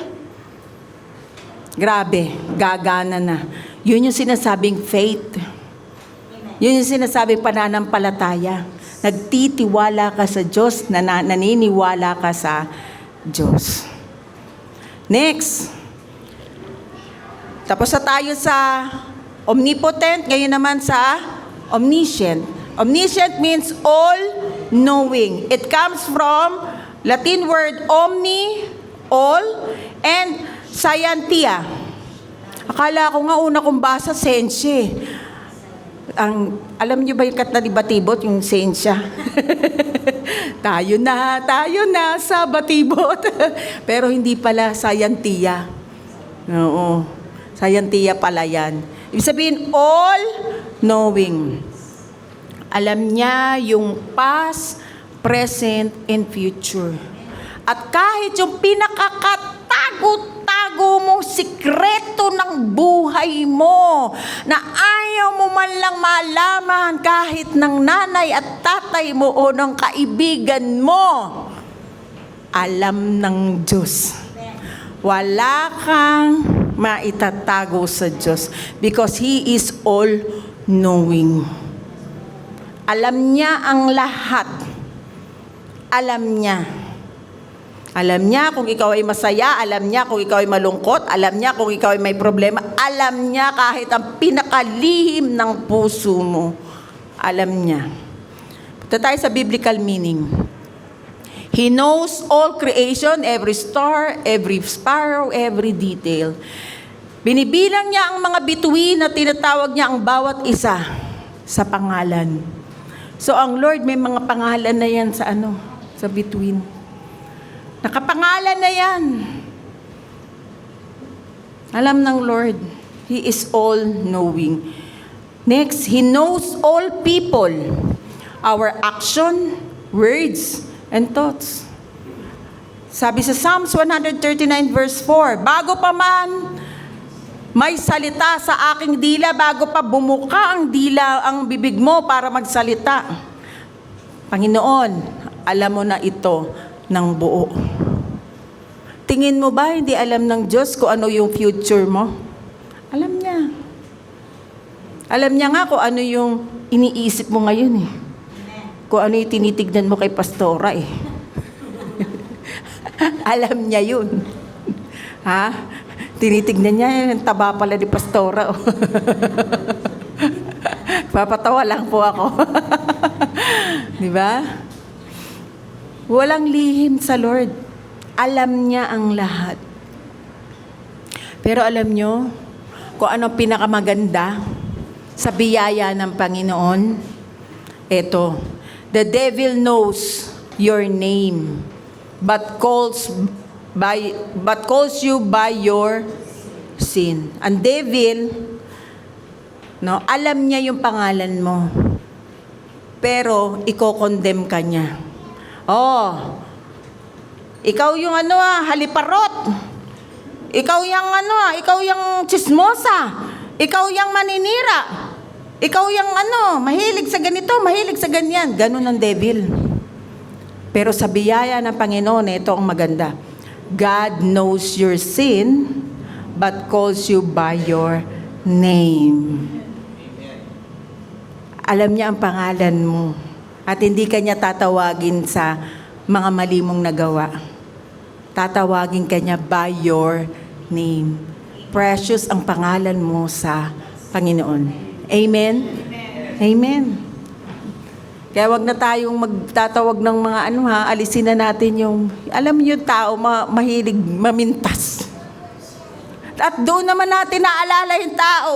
Grabe, gagana na. Yun yung sinasabing faith. Yun yung sinasabing pananampalataya. Nagtitiwala ka sa Diyos, naniniwala ka sa Diyos. Next. Tapos na tayo sa omnipotent, ngayon naman sa omniscient. Omniscient means all-knowing. It comes from Latin word omni, all, and scientia. Akala ko nga una kong basa, sensye. Alam niyo ba yung kanta ni Batibot, yung sensya? tayo na sa Batibot. Pero hindi pala scientia. Oo. Scientia pala yan. Ibig sabihin, all-knowing. Alam niya yung past, present, and future. At kahit yung pinakakatago-tago mong sikreto ng buhay mo, na ayaw mo man lang malaman kahit ng nanay at tatay mo o ng kaibigan mo, alam ng Diyos. Wala kang maitatago sa Diyos because He is all-knowing. Alam niya ang lahat. Alam niya. Alam niya kung ikaw ay masaya, alam niya kung ikaw ay malungkot, alam niya kung ikaw ay may problema, alam niya kahit ang pinakalihim ng puso mo. Alam niya. Punta tayo sa biblical meaning. He knows all creation, every star, every sparrow, every detail. Binibilang niya ang mga bituin at tinatawag niya ang bawat isa sa pangalan. So ang Lord may mga pangalan na yan sa sa bituin. Nakapangalan na yan. Alam ng Lord, He is all-knowing. Next, He knows all people, our action, words, and thoughts. Sabi sa Psalms 139 verse 4, bago pa man may salita sa aking dila, bago pa bumuka ang bibig mo para magsalita, Panginoon, alam mo na ito ng buo. Tingin mo ba hindi alam ng Diyos kung ano yung future mo? Alam niya. Alam niya nga kung ano yung iniisip mo ngayon Kung ano yung tinitignan mo kay Pastora Alam niya yun. Ha? Tinitignan niya, yung taba pala ni Pastora. Papatawa lang po ako. Di ba? Walang lihim sa Lord. Alam niya ang lahat. Pero alam nyo, kung ano pinakamaganda sa biyaya ng Panginoon? Ito, the devil knows your name, but calls you by your sin. Ang devil, no, alam niya yung pangalan mo, pero iko-condemn ka niya. Oh, ikaw yung haliparot. Ikaw yung chismosa. Ikaw yung maninira. Ikaw yung mahilig sa ganito, mahilig sa ganyan. Ganun ang devil. Pero sa biyaya ng Panginoon, ito ang maganda. God knows your sin, but calls you by your name. Alam niya ang pangalan mo. At hindi ka niya tatawagin sa mga mali mong nagawa. Tatawagin ka niya by your name. Precious ang pangalan mo sa Panginoon. Amen? Amen. Kaya wag na tayong magtatawag ng mga alisin na natin yung, alam niyo yung tao, mahilig mamintas. At doon naman natin naalala yung tao.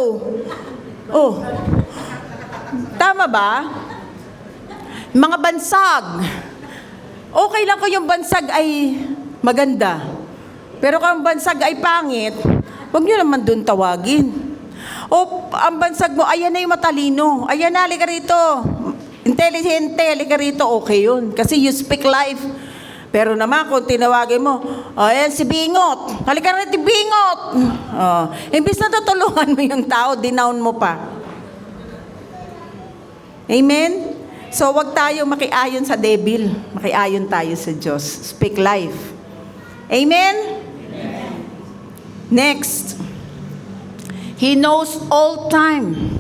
Oh, tama ba? Mga bansag. Okay lang kung yung bansag ay maganda. Pero kung ang bansag ay pangit, wag niyo naman doon tawagin. O ang bansag mo, ayan na yung matalino. Ayan na, halika rito. Intelligente, halika rito. Okay yun. Kasi you speak life. Pero naman, kung tinawagin mo, ayan si Bingot. Halika rito, Bingot. Imbis na tutulungan mo yung tao, dinown mo pa. Amen? So, wag tayo makiayon sa devil. Makiayon tayo sa Diyos. Speak life. Amen? Next. He knows all time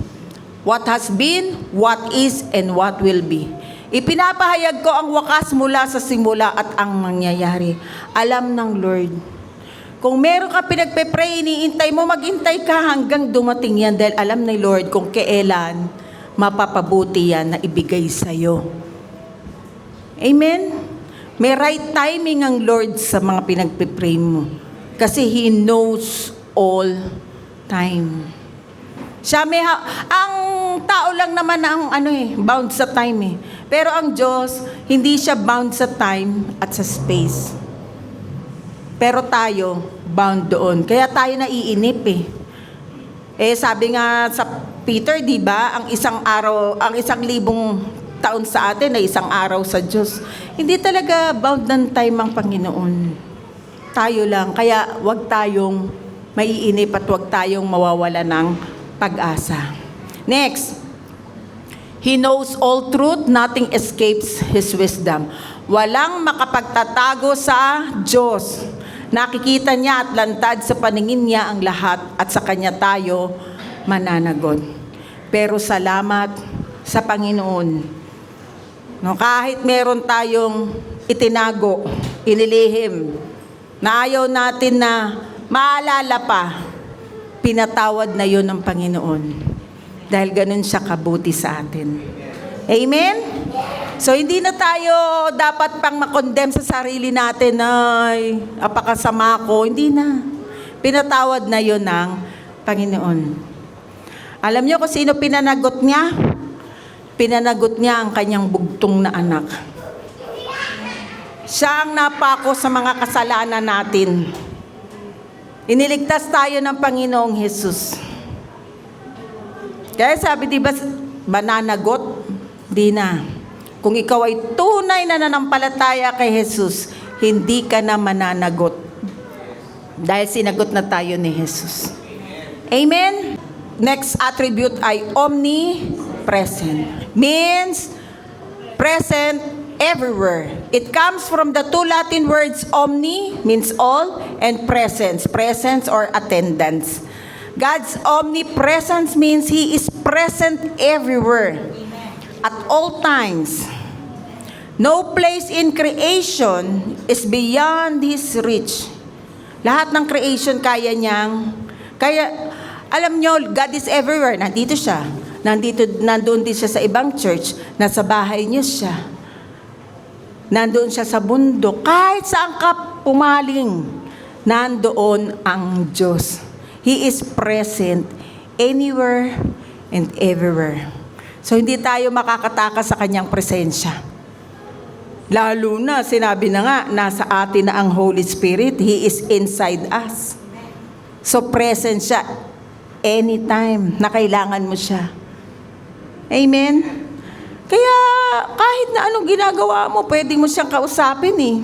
what has been, what is, and what will be. Ipinapahayag ko ang wakas mula sa simula at ang mangyayari. Alam ng Lord. Kung meron ka pinagpe-pray, iniintay mo, maghintay ka hanggang dumating yan dahil alam ni Lord kung kailan mapapabuti yan na ibigay sa'yo. Amen? May right timing ang Lord sa mga pinagpe-pray mo. Kasi He knows all time. Siya ang tao lang naman ang bound sa time . Pero ang Diyos, hindi siya bound sa time at sa space. Pero tayo, bound doon. Kaya tayo naiinip . Sabi nga sa Peter, di ba, ang 1,000 taon sa atin ay 1 araw sa Diyos. Hindi talaga bound ng time ang Panginoon. Tayo lang. Kaya wag tayong maiinip at huwag tayong mawawala ng pag-asa. Next, He knows all truth, nothing escapes His wisdom. Walang makapagtatago sa Diyos. Nakikita niya at lantad sa paningin niya ang lahat at sa Kanya tayo mananagot. Pero salamat sa Panginoon. No, kahit meron tayong itinago, inilihim, na ayaw natin na maalala pa, pinatawad na yun ng Panginoon. Dahil ganun siya kabuti sa atin. Amen? So, hindi na tayo dapat pang makondem sa sarili natin, ay, apakasama ko. Hindi na. Pinatawad na yun ng Panginoon. Alam niyo kung sino pinanagot niya? Pinanagot niya ang kanyang bugtong na anak. Siya ang napako sa mga kasalanan natin. Iniligtas tayo ng Panginoong Jesus. Kaya sabi, di ba, mananagot? Di na. Kung ikaw ay tunay na nanampalataya kay Jesus, hindi ka na mananagot. Dahil sinagot na tayo ni Jesus. Amen? Next attribute ay omnipresent. Means present everywhere. It comes from the two Latin words omni, means all, and presence or attendance. God's omnipresence means He is present everywhere, at all times. No place in creation is beyond His reach. Lahat ng creation kaya alam nyo, God is everywhere. Nandito siya. Nandoon din siya sa ibang church. Nasa bahay niyo siya. Nandoon siya sa bundok. Kahit saan ka pumaling, nandoon ang Diyos. He is present anywhere and everywhere. So hindi tayo makakatakas sa kanyang presensya. Lalo na, sinabi na nga, nasa atin na ang Holy Spirit. He is inside us. So present siya anytime na kailangan mo siya. Amen? Kaya kahit na anong ginagawa mo, pwede mo siyang kausapin eh.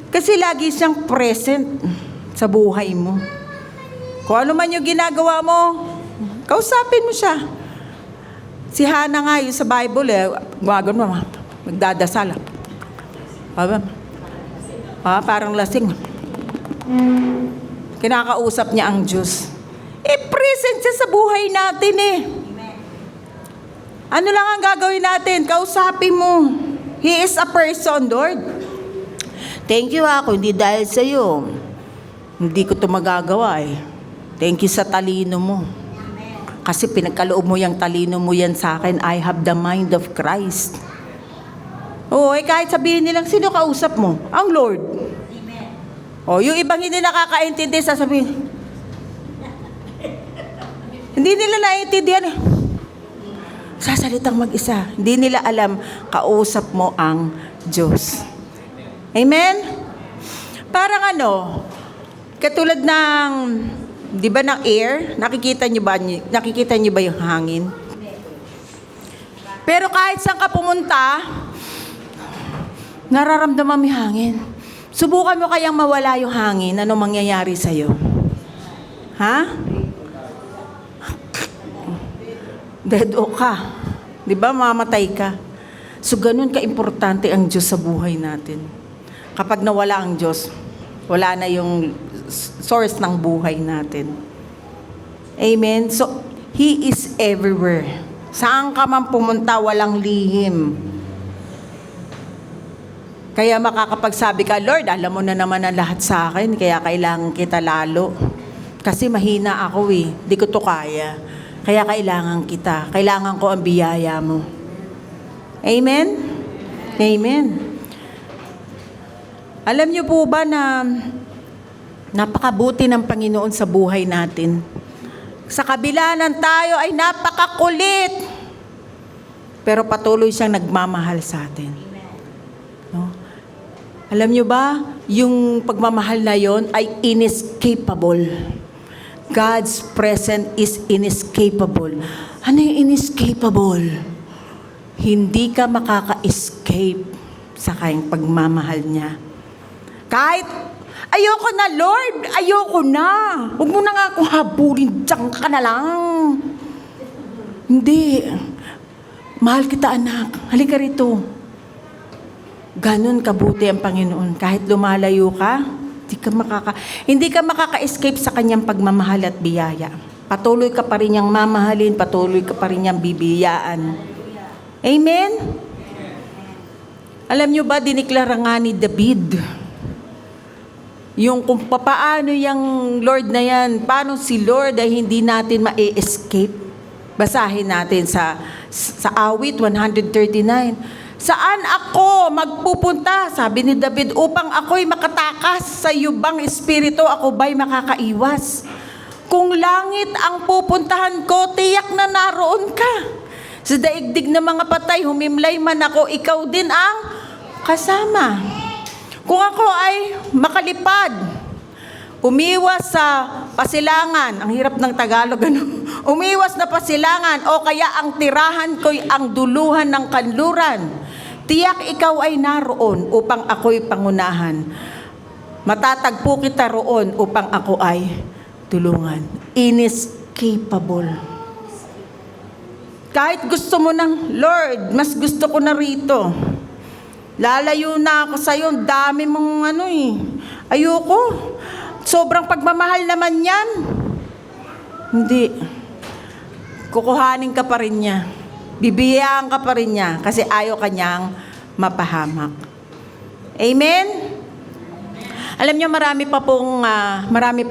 Kasi lagi siyang present sa buhay mo. Kung ano man yung ginagawa mo, kausapin mo siya. Si Hannah nga yung sa Bible gumagano mo, magdadasal. Parang lasing. Kinakausap niya ang Diyos. Present siya sa buhay natin eh. Ano lang ang gagawin natin? Kausapin mo. He is a person, Lord. Thank you kung hindi dahil sa iyo, hindi ko ito magagawa eh. Thank you sa talino mo. Kasi pinagkaloob mo yung talino mo yan sa akin. I have the mind of Christ. Kahit sabihin nilang, sino kausap mo? Ang Lord. Yung ibang hindi nakakaintindi, sasabihin, hindi nila naiintindihan eh. Sasalitang mag-isa. Hindi nila alam, kausap mo ang Diyos. Amen? Parang katulad ng, di ba ng air? Nakikita niyo ba yung hangin? Pero kahit saan ka pumunta, nararamdaman mo yung hangin. Subukan mo kayang mawala yung hangin, ano mangyayari sa'yo? Ha? Dead-o ka. Di ba? Mamatay ka. So, ganun ka-importante ang Diyos sa buhay natin. Kapag nawala ang Diyos, wala na yung source ng buhay natin. Amen? So, He is everywhere. Saan ka man pumunta, walang lihim. Kaya makakapagsabi ka, Lord, alam mo na naman ang lahat sa akin, kaya kailangan kita lalo. Kasi mahina ako eh, di ko to kaya. Kaya kailangan kita, kailangan ko ang biyaya mo. Amen? Amen. Alam niyo po ba na napakabuti ng Panginoon sa buhay natin? Sa kabila ng tayo ay napakakulit, pero patuloy siyang nagmamahal sa atin. No? Alam niyo ba, yung pagmamahal na yon ay inescapable. God's presence is inescapable. Ano yung inescapable? Hindi ka makaka-escape sa kanyang pagmamahal niya. Kahit, ayoko na, Lord, ayoko na. Huwag mo na nga akong habulin, diyan ka na lang. Hindi. Mahal kita, anak. Halika rito. Ganon kabuti ang Panginoon. Kahit lumalayo ka, hindi ka makaka-escape sa kanyang pagmamahal at biyaya. Patuloy ka pa rin niyang mamahalin, patuloy ka pa rin niyang bibiyaan. Amen? Alam niyo ba, diniklara nga ni David, yung kung paano yung Lord na yan, paano si Lord ay hindi natin ma-escape. Basahin natin sa awit 139. Saan ako magpupunta? Sabi ni David, upang ako'y makatakas sa yubang espiritu, ako ba'y makakaiwas? Kung langit ang pupuntahan ko, tiyak na naroon ka. Sa daigdig ng mga patay, humimlay man ako, ikaw din ang kasama. Kung ako ay makalipad, umiwas sa pasilangan, ang hirap ng Tagalog, umiwas na pasilangan, o kaya ang tirahan ko'y ang duluhan ng kanluran, tiyak ikaw ay naroon upang ako'y pangunahan. Matatagpo kita roon upang ako ay tulungan. Inescapable. Kahit gusto mo ng, Lord, mas gusto ko na rito. Lalayo na ako sa'yo, dami mong ayoko. Sobrang pagmamahal naman yan. Hindi. Kukuhanin ka pa rin niya. Bibiyaan ka pa rin niya kasi ayaw kanyang mapahamak. Amen? Alam niyo, marami pa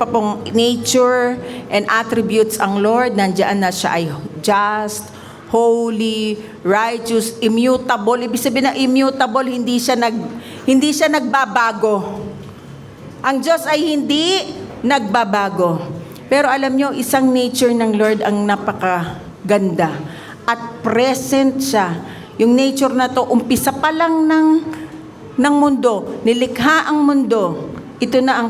pong nature and attributes ang Lord. Nandiyan na siya ay just, holy, righteous, immutable. Ibig sabihin na immutable, hindi siya nagbabago. Ang Diyos ay hindi nagbabago. Pero alam nyo, isang nature ng Lord ang napakaganda. At present siya. Yung nature na to, umpisa pa lang ng mundo. Nilikha ang mundo. Ito na ang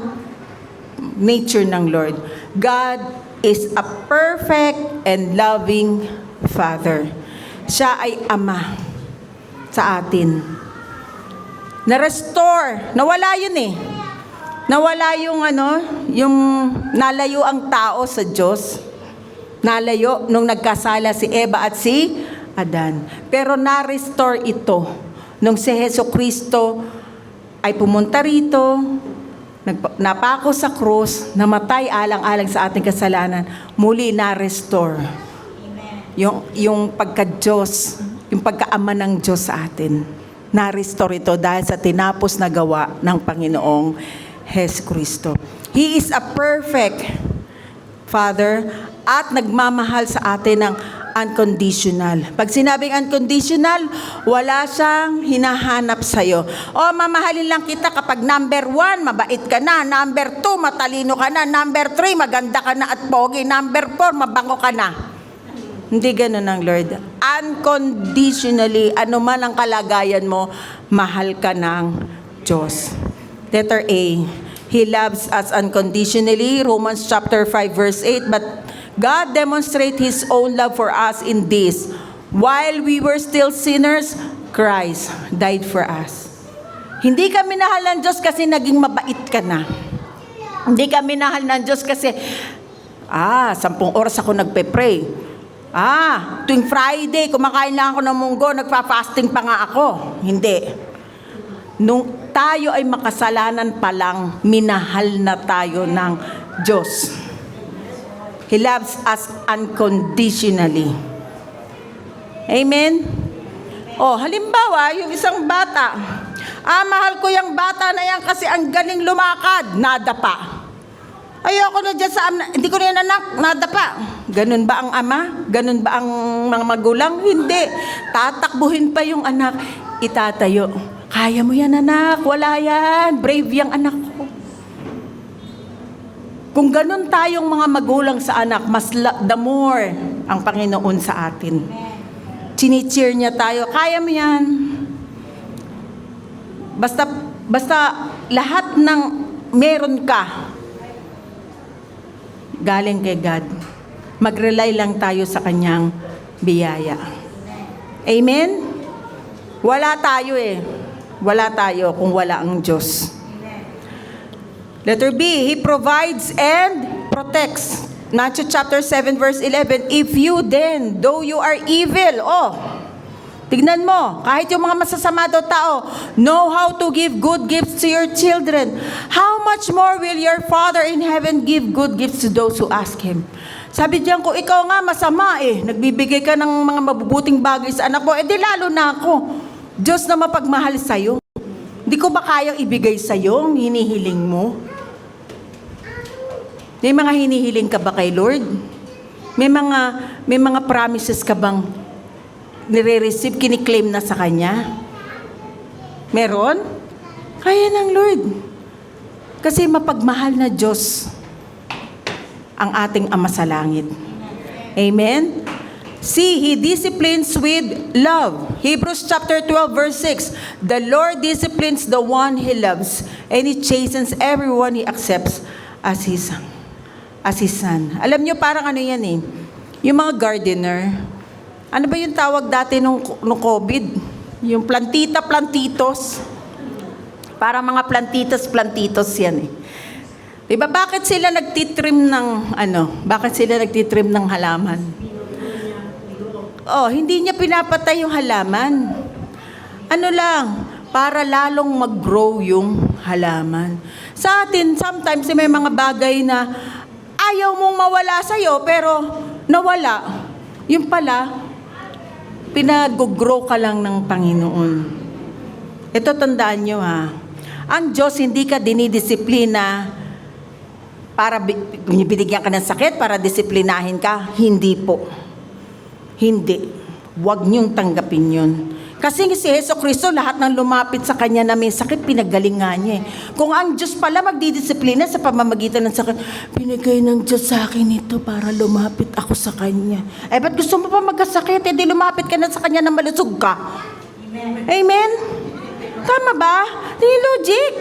nature ng Lord. God is a perfect and loving Father. Siya ay Ama sa atin. Na-restore. Nawala yun eh. Nawala yung yung nalayo ang tao sa Diyos. Nalayo nung nagkasala si Eva at si Adan. Pero na-restore ito nung si Jesucristo ay pumunta rito, napako sa krus, namatay alang-alang sa ating kasalanan, muli na-restore. Yung pagka-Diyos, yung pagka-ama ng Diyos sa atin. Na-restore ito dahil sa tinapos na gawa ng Panginoong Jesucristo. He is a perfect Father at nagmamahal sa atin ng unconditional. Pag sinabing unconditional, wala siyang hinahanap sa'yo. Mamahalin lang kita kapag number 1, mabait ka na. Number 2, matalino ka na. Number 3, maganda ka na at pogi. Number 4, mabango ka na. Hindi ganun ang Lord. Unconditionally, ano man ang kalagayan mo, mahal ka ng Diyos. Letter A, He loves us unconditionally. Romans chapter 5 verse 8, but God demonstrates His own love for us in this: while we were still sinners, Christ died for us. Hindi ka minahal ng Diyos kasi naging mabait ka na. Hindi ka minahal ng Diyos kasi 10 oras ako nagpe-pray. Tuwing Friday, kumakain lang ako ng munggo, nagpa-fasting pa nga ako. Hindi. Nung tayo ay makasalanan pa lang, minahal na tayo ng Diyos. He loves us unconditionally. Amen? Halimbawa, yung isang bata. Mahal ko yung bata na yan kasi ang galing lumakad. Nadapa. Ayoko na dyan hindi ko na yan anak, nadapa. Ganun ba ang ama? Ganun ba ang mga magulang? Hindi. Tatakbuhin pa yung anak. Itatayo. Kaya mo yan anak, wala yan. Brave yung anak ko. Kung ganun tayong mga magulang sa anak, the more ang Panginoon sa atin. Chini-cheer niya tayo, kaya mo yan. Basta lahat ng meron ka, galing kay God. Mag-rely lang tayo sa kanyang biyaya. Amen? Wala tayo Wala tayo kung wala ang Diyos. Letter B, He provides and protects. Matthew chapter 7 verse 11, if you then, though you are evil, tignan mo, kahit yung mga masasama daw tao, know how to give good gifts to your children, how much more will your Father in heaven give good gifts to those who ask Him? Sabi diyan ko, ikaw nga masama nagbibigay ka ng mga mabubuting bagay sa anak mo, di lalo na ako. Diyos na mapagmahal sa'yo. Hindi ko ba kayang ibigay sa'yo ang hinihiling mo? May mga hinihiling ka ba kay Lord? May mga promises ka bang nire-receive, kiniklaim na sa Kanya? Meron? Kaya ng Lord. Kasi mapagmahal na Diyos ang ating Ama sa langit. Amen? See, He disciplines with love. Hebrews chapter 12 verse 6. The Lord disciplines the one He loves, and He chastens everyone He accepts as His son. Alam nyo, parang yan yung mga gardener. Ano ba yung tawag dati nung COVID? Yung plantitos. Para mga plantitos yan Diba, bakit sila nagtitrim ng halaman? Hindi niya pinapatay yung halaman. Para lalong mag-grow yung halaman. Sa atin, sometimes may mga bagay na ayaw mong mawala sa'yo, pero nawala. Yung pala, pinag-grow ka lang ng Panginoon. Ito, tandaan nyo Ang Diyos, hindi ka dinidisiplina para binigyan ka ng sakit, para disiplinahin ka. Hindi po. Hindi. Huwag niyong tanggapin yun. Kasi si Jesucristo, lahat ng lumapit sa Kanya na may sakit, pinagaling nga niya. Kung ang Diyos pala magdidisiplina sa pamamagitan ng sakit, binigay ng Diyos sa akin ito para lumapit ako sa Kanya. Ba't gusto mo pa magkasakit? Di lumapit ka na sa Kanya na malusog ka. Amen? Tama ba? Di logic.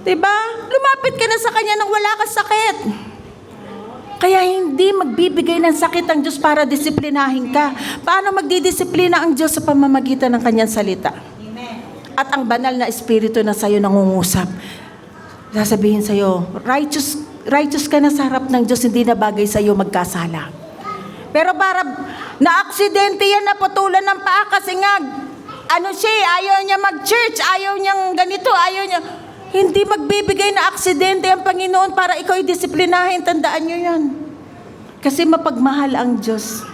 Diba? Lumapit ka na sa Kanya nang wala kang sakit. Kaya hindi magbibigay ng sakit ang Diyos para disiplinahin ka. Paano magdidisiplina ang Diyos sa pamamagitan ng Kanyang salita? At ang banal na Espiritu na sa'yo nangungusap. Sasabihin sa'yo, righteous ka na sa harap ng Diyos, hindi na bagay sa'yo magkasala. Pero para na-aksidente yan, naputulan ng paa kasi nga, ayaw niya mag-church, ayaw niyang ganito, ayaw niya. Hindi magbibigay na aksidente ang Panginoon para ikaw i-disiplinahin. Tandaan nyo yan. Kasi mapagmahal ang Diyos.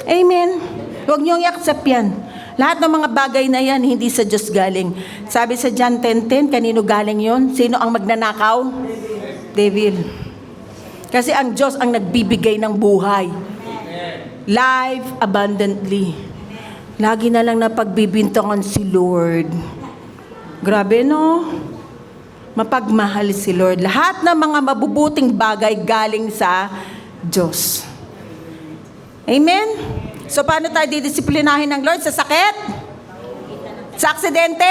Amen? Huwag niyong i-accept yan. Lahat ng mga bagay na yan, hindi sa Diyos galing. Sabi sa John 10:10, kanino galing yon? Sino ang magnanakaw? Devil. Kasi ang Diyos ang nagbibigay ng buhay. Life abundantly. Lagi na lang napagbibintangan si Lord. Grabe, no? Mapagmahal si Lord. Lahat ng mga mabubuting bagay galing sa Diyos. Amen? So, paano tayo didisiplinahin ng Lord? Sa sakit? Sa aksidente?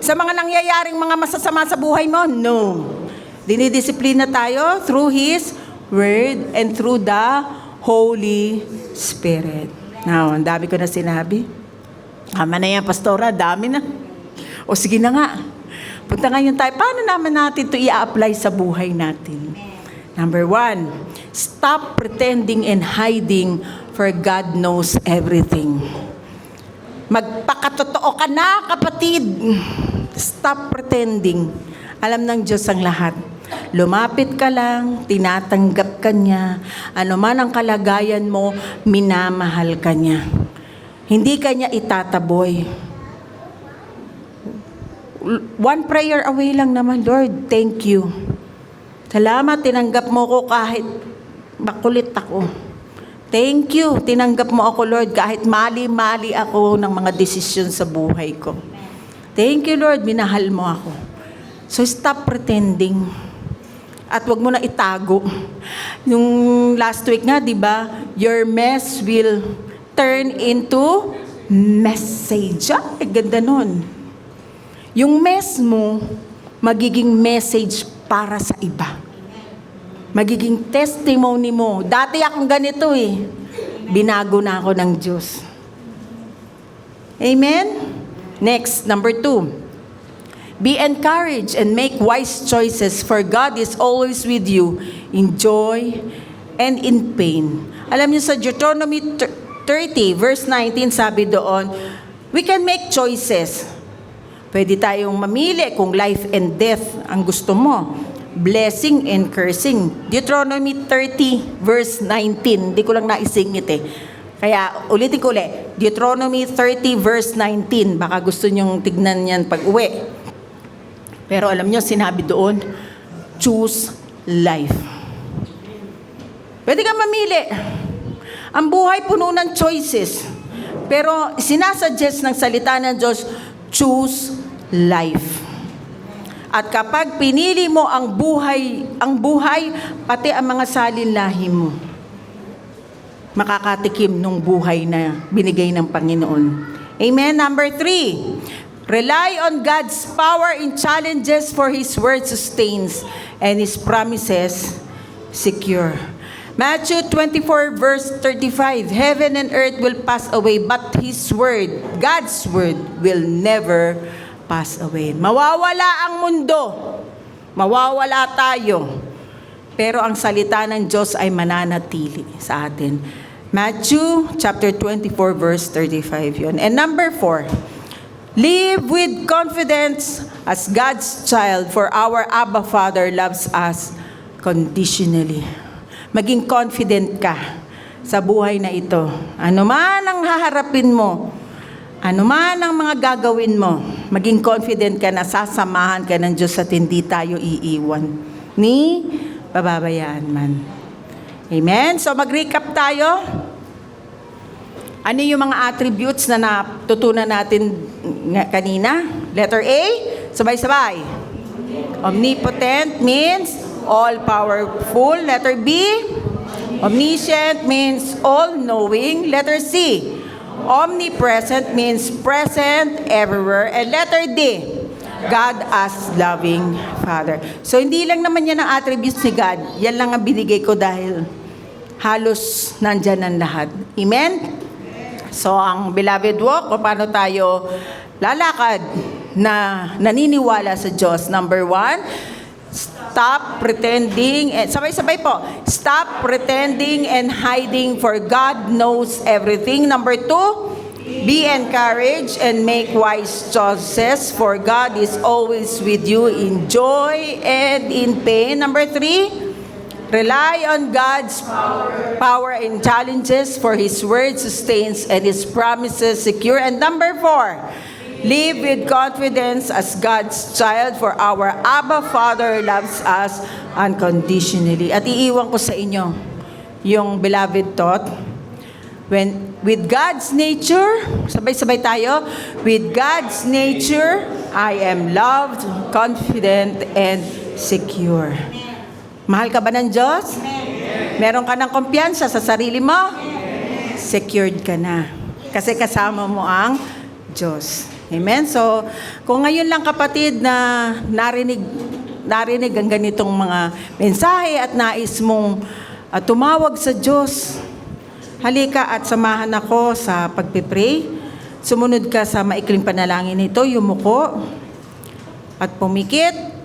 Sa mga nangyayaring mga masasama sa buhay mo? No. Dinidisiplina tayo through His Word and through the Holy Spirit. Now, ang dami ko na sinabi. Tama na yan, Pastora. Dami na. O sige na nga. Punta ngayon tayo. Paano naman natin ito i-apply sa buhay natin? Number 1, stop pretending and hiding, for God knows everything. Magpakatotoo ka na, kapatid. Stop pretending. Alam ng Diyos ang lahat. Lumapit ka lang, tinatanggap ka niya. Ano man ang kalagayan mo, minamahal ka niya. Hindi ka niya itataboy. One prayer away lang naman, Lord, thank you. Salamat, tinanggap mo ko kahit makulit ako. Thank you, tinanggap mo ako, Lord, kahit mali-mali ako ng mga desisyon sa buhay ko. Thank you, Lord, minahal mo ako. So stop pretending. At wag mo na itago. Yung last week nga, di ba? Your mess will turn into message. Ganda nun. Yung mess mo, magiging message para sa iba. Magiging testimony mo. Dati akong ganito Binago na ako ng Diyos. Amen? Next, number 2. Be encouraged and make wise choices, for God is always with you in joy and in pain. Alam niyo sa Deuteronomy 30, verse 19, sabi doon, we can make choices. Pwede tayong mamili kung life and death ang gusto mo. Blessing and cursing. Deuteronomy 30 verse 19. Hindi ko lang naisingit Kaya ulitin ko ulit. Deuteronomy 30 verse 19. Baka gusto nyong tignan yan pag uwi. Pero alam nyo, sinabi doon, choose life. Pwede kang mamili. Ang buhay puno ng choices. Pero sinasuggest ng salita ng Diyos, choose life. At kapag pinili mo ang buhay, pati ang mga salinlahi mo, makakatikim ng buhay na binigay ng Panginoon. Amen? Number 3, rely on God's power in challenges, for His word sustains and His promises secure. Matthew 24 verse 35, heaven and earth will pass away, but His word, God's word, will never pass away. Mawawala ang mundo. Mawawala tayo. Pero ang salita ng Diyos ay mananatili sa atin. Matthew chapter 24 verse 35 yun. And number 4, live with confidence as God's child, for our Abba Father loves us conditionally. Maging confident ka sa buhay na ito. Ano man ang haharapin mo, ano man ang mga gagawin mo, maging confident ka na sasamahan ka ng Diyos at hindi tayo iiwan ni pababayaan man. Amen? So mag-recap tayo. Ano yung mga attributes na natutunan natin kanina? Letter A, sabay-sabay. Omnipotent means all-powerful. Letter B, omniscient means all-knowing. Letter C, omnipresent means present everywhere. And letter D, God as loving Father. So hindi lang naman yan ang attributes ni God. Yan lang ang binigay ko dahil halos nandyan ang lahat. Amen? So, ang beloved walk, kung paano tayo lalakad na naniniwala sa Diyos. Number 1, stop pretending, sabay-sabay po, stop pretending and hiding for God knows everything. Number 2, be encouraged and make wise choices for God is always with you in joy and in pain. Number 3, rely on God's power in challenges, for His word sustains and His promises secure. And number 4, live with confidence as God's child, for our Abba Father loves us unconditionally. At iiwan ko sa inyo yung beloved thought. With God's nature, sabay-sabay tayo, with God's nature, I am loved, confident, and secure. Mahal ka ba ng Diyos? Meron ka ng kumpiyansa sa sarili mo? Secured ka na. Kasi kasama mo ang Diyos. Amen? So, kung ngayon lang kapatid na narinig ang ganitong mga mensahe at nais mong tumawag sa Diyos, halika at samahan ako sa pagpipray. Sumunod ka sa maikling panalangin nito, yumuko at pumikit.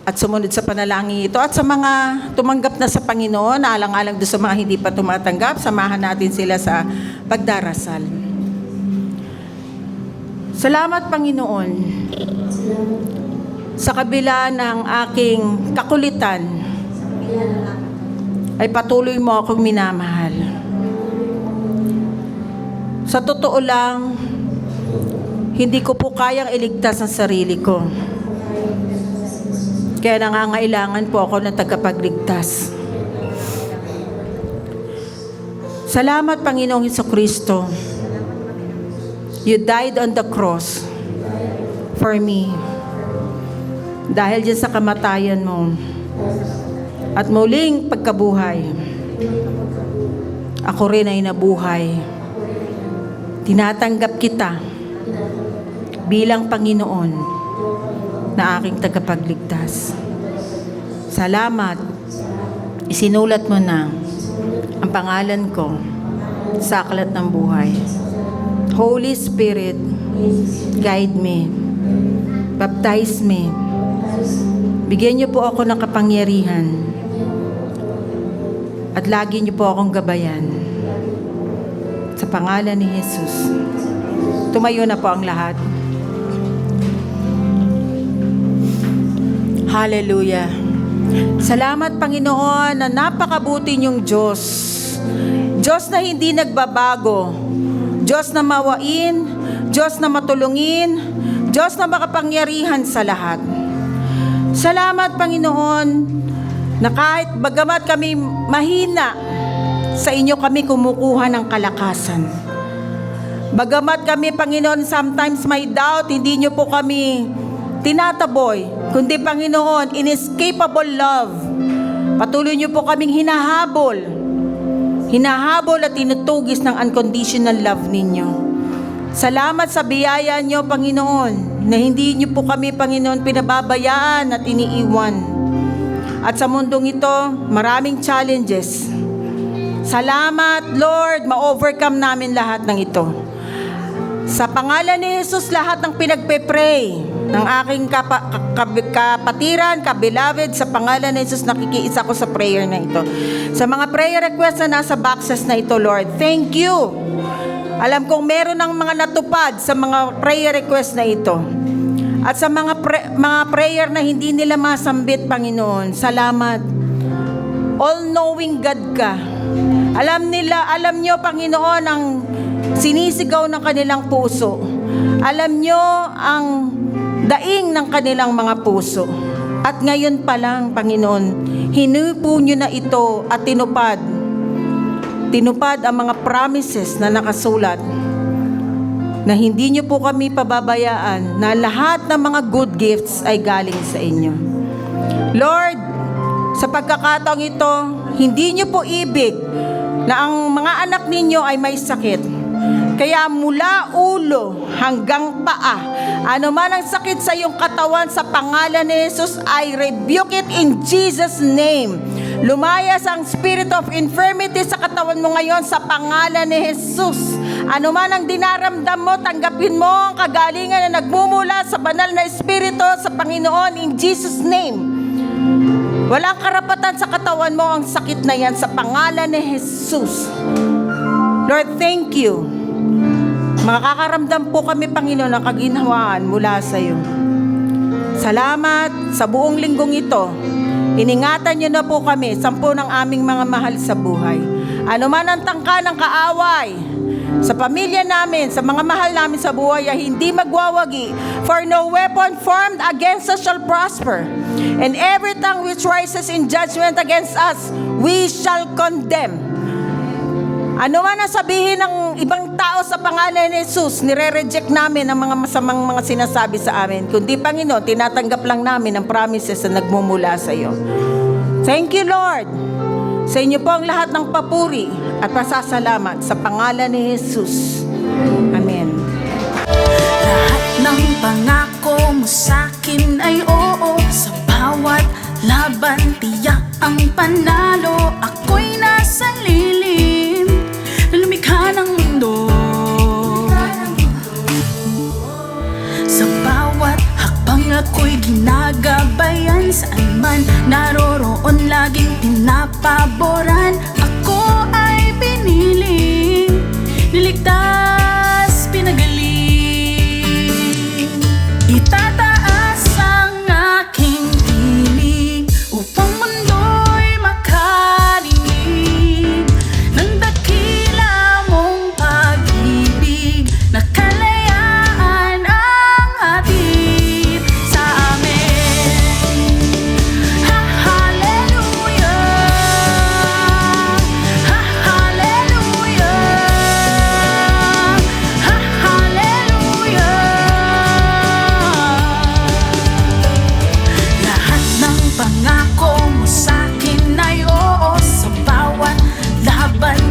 At sumunod sa panalangin ito. At sa mga tumanggap na sa Panginoon, alang-alang doon sa mga hindi pa tumatanggap, samahan natin sila sa pagdarasal. Salamat, Panginoon, sa kabila ng aking kakulitan, ay patuloy mo akong minamahal. Sa totoo lang, hindi ko po kayang iligtas ang sarili ko. Kaya nangangailangan po ako ng tagapagligtas. Salamat, Panginoong Hesukristo. You died on the cross for me. Dahil dyan sa kamatayan mo at muling pagkabuhay, ako rin ay nabuhay. Tinatanggap kita bilang Panginoon na aking tagapagligtas. Salamat, isinulat mo na ang pangalan ko sa aklat ng buhay. Holy Spirit, guide me, baptize me, bigyan niyo po ako ng kapangyarihan at lagi niyo po akong gabayan. Sa pangalan ni Jesus. Tumayo na po ang lahat. Hallelujah. Salamat, Panginoon, na napakabuti niyong Diyos. Diyos na hindi nagbabago. Diyos na mawain. Diyos na matulungin. Diyos na makapangyarihan sa lahat. Salamat, Panginoon, na kahit bagamat kami mahina, sa inyo kami kumukuha ng kalakasan. Bagamat kami, Panginoon, sometimes may doubt, hindi niyo po kami tinataboy, kundi Panginoon, inescapable love. Patuloy niyo po kaming hinahabol at tinutugis ng unconditional love ninyo. Salamat sa biyaya niyo, Panginoon, na hindi niyo po kami, Panginoon, pinababayaan at iniiwan. At sa mundong ito, maraming challenges. Salamat, Lord, ma-overcome namin lahat ng ito. Sa pangalan ni Jesus, lahat ng pinagpe-pray ng aking kapatiran, kabeloved, sa pangalan ni Jesus, nakikiisa ko sa prayer na ito. Sa mga prayer requests na nasa boxes na ito, Lord, thank you. Alam kong meron ng mga natupad sa mga prayer requests na ito. At sa mga prayer na hindi nila masambit, Panginoon, salamat. All-knowing God ka. Alam nyo, Panginoon, ang sinisigaw ng kanilang puso. Alam nyo ang daing ng kanilang mga puso. At ngayon pa lang, Panginoon, hinupo nyo na ito at tinupad tinupad ang mga promises na nakasulat, na hindi niyo po kami pababayaan, na lahat ng mga good gifts ay galing sa inyo. Lord, sa pagkakataong ito, hindi niyo po ibig na ang mga anak ninyo ay may sakit. Kaya mula ulo hanggang paa, ano man ang sakit sa iyong katawan, sa pangalan ni Jesus, I rebuke it in Jesus' name. Lumayas ang spirit of infirmity sa katawan mo ngayon sa pangalan ni Jesus. Ano man ang dinaramdam mo, tanggapin mo ang kagalingan na nagmumula sa banal na espiritu sa Panginoon in Jesus' name. Walang karapatan sa katawan mo ang sakit na yan sa pangalan ni Jesus. Lord, thank you. Makakaramdam po kami, Panginoon, ng kaginhawaan mula sa iyo. Salamat sa buong linggong ito. Iningatan niyo na po kami, 10 ng aming mga mahal sa buhay. Ano man ang tangka ng kaaway sa pamilya namin, sa mga mahal namin sa buhay, ay hindi magwawagi. For no weapon formed against us shall prosper. And every tongue which rises in judgment against us, we shall condemn. Ano man ang sabihin ng ibang tao sa pangalan ni Jesus, nire-reject namin ang mga masamang mga sinasabi sa amin. Kundi, Panginoon, tinatanggap lang namin ang promises na nagmumula sa iyo. Thank you, Lord. Sa inyo po ang lahat ng papuri at pasasalamat sa pangalan ni Jesus. Amen. Lahat ng pangako mo sa'kin ay oo. Sa bawat laban, tiyak ang panalo. Ako'y nasa lilim na lumikha ng mundo. Sa bawat hakbang ako'y ginagabayan. Saan man naroroon, laging pinapaboran. Ako ay pinili, niligtas, pinagaling. Itataas ang aking tinig upang mundo'y makarinig ng dakila mong pag-ibig, na kalayaan ang hatid sa amin. Ha, hallelujah. Ha, hallelujah. Ha, hallelujah. Lahat ng pangako mo sa'kin ay oo. Sa bawat laban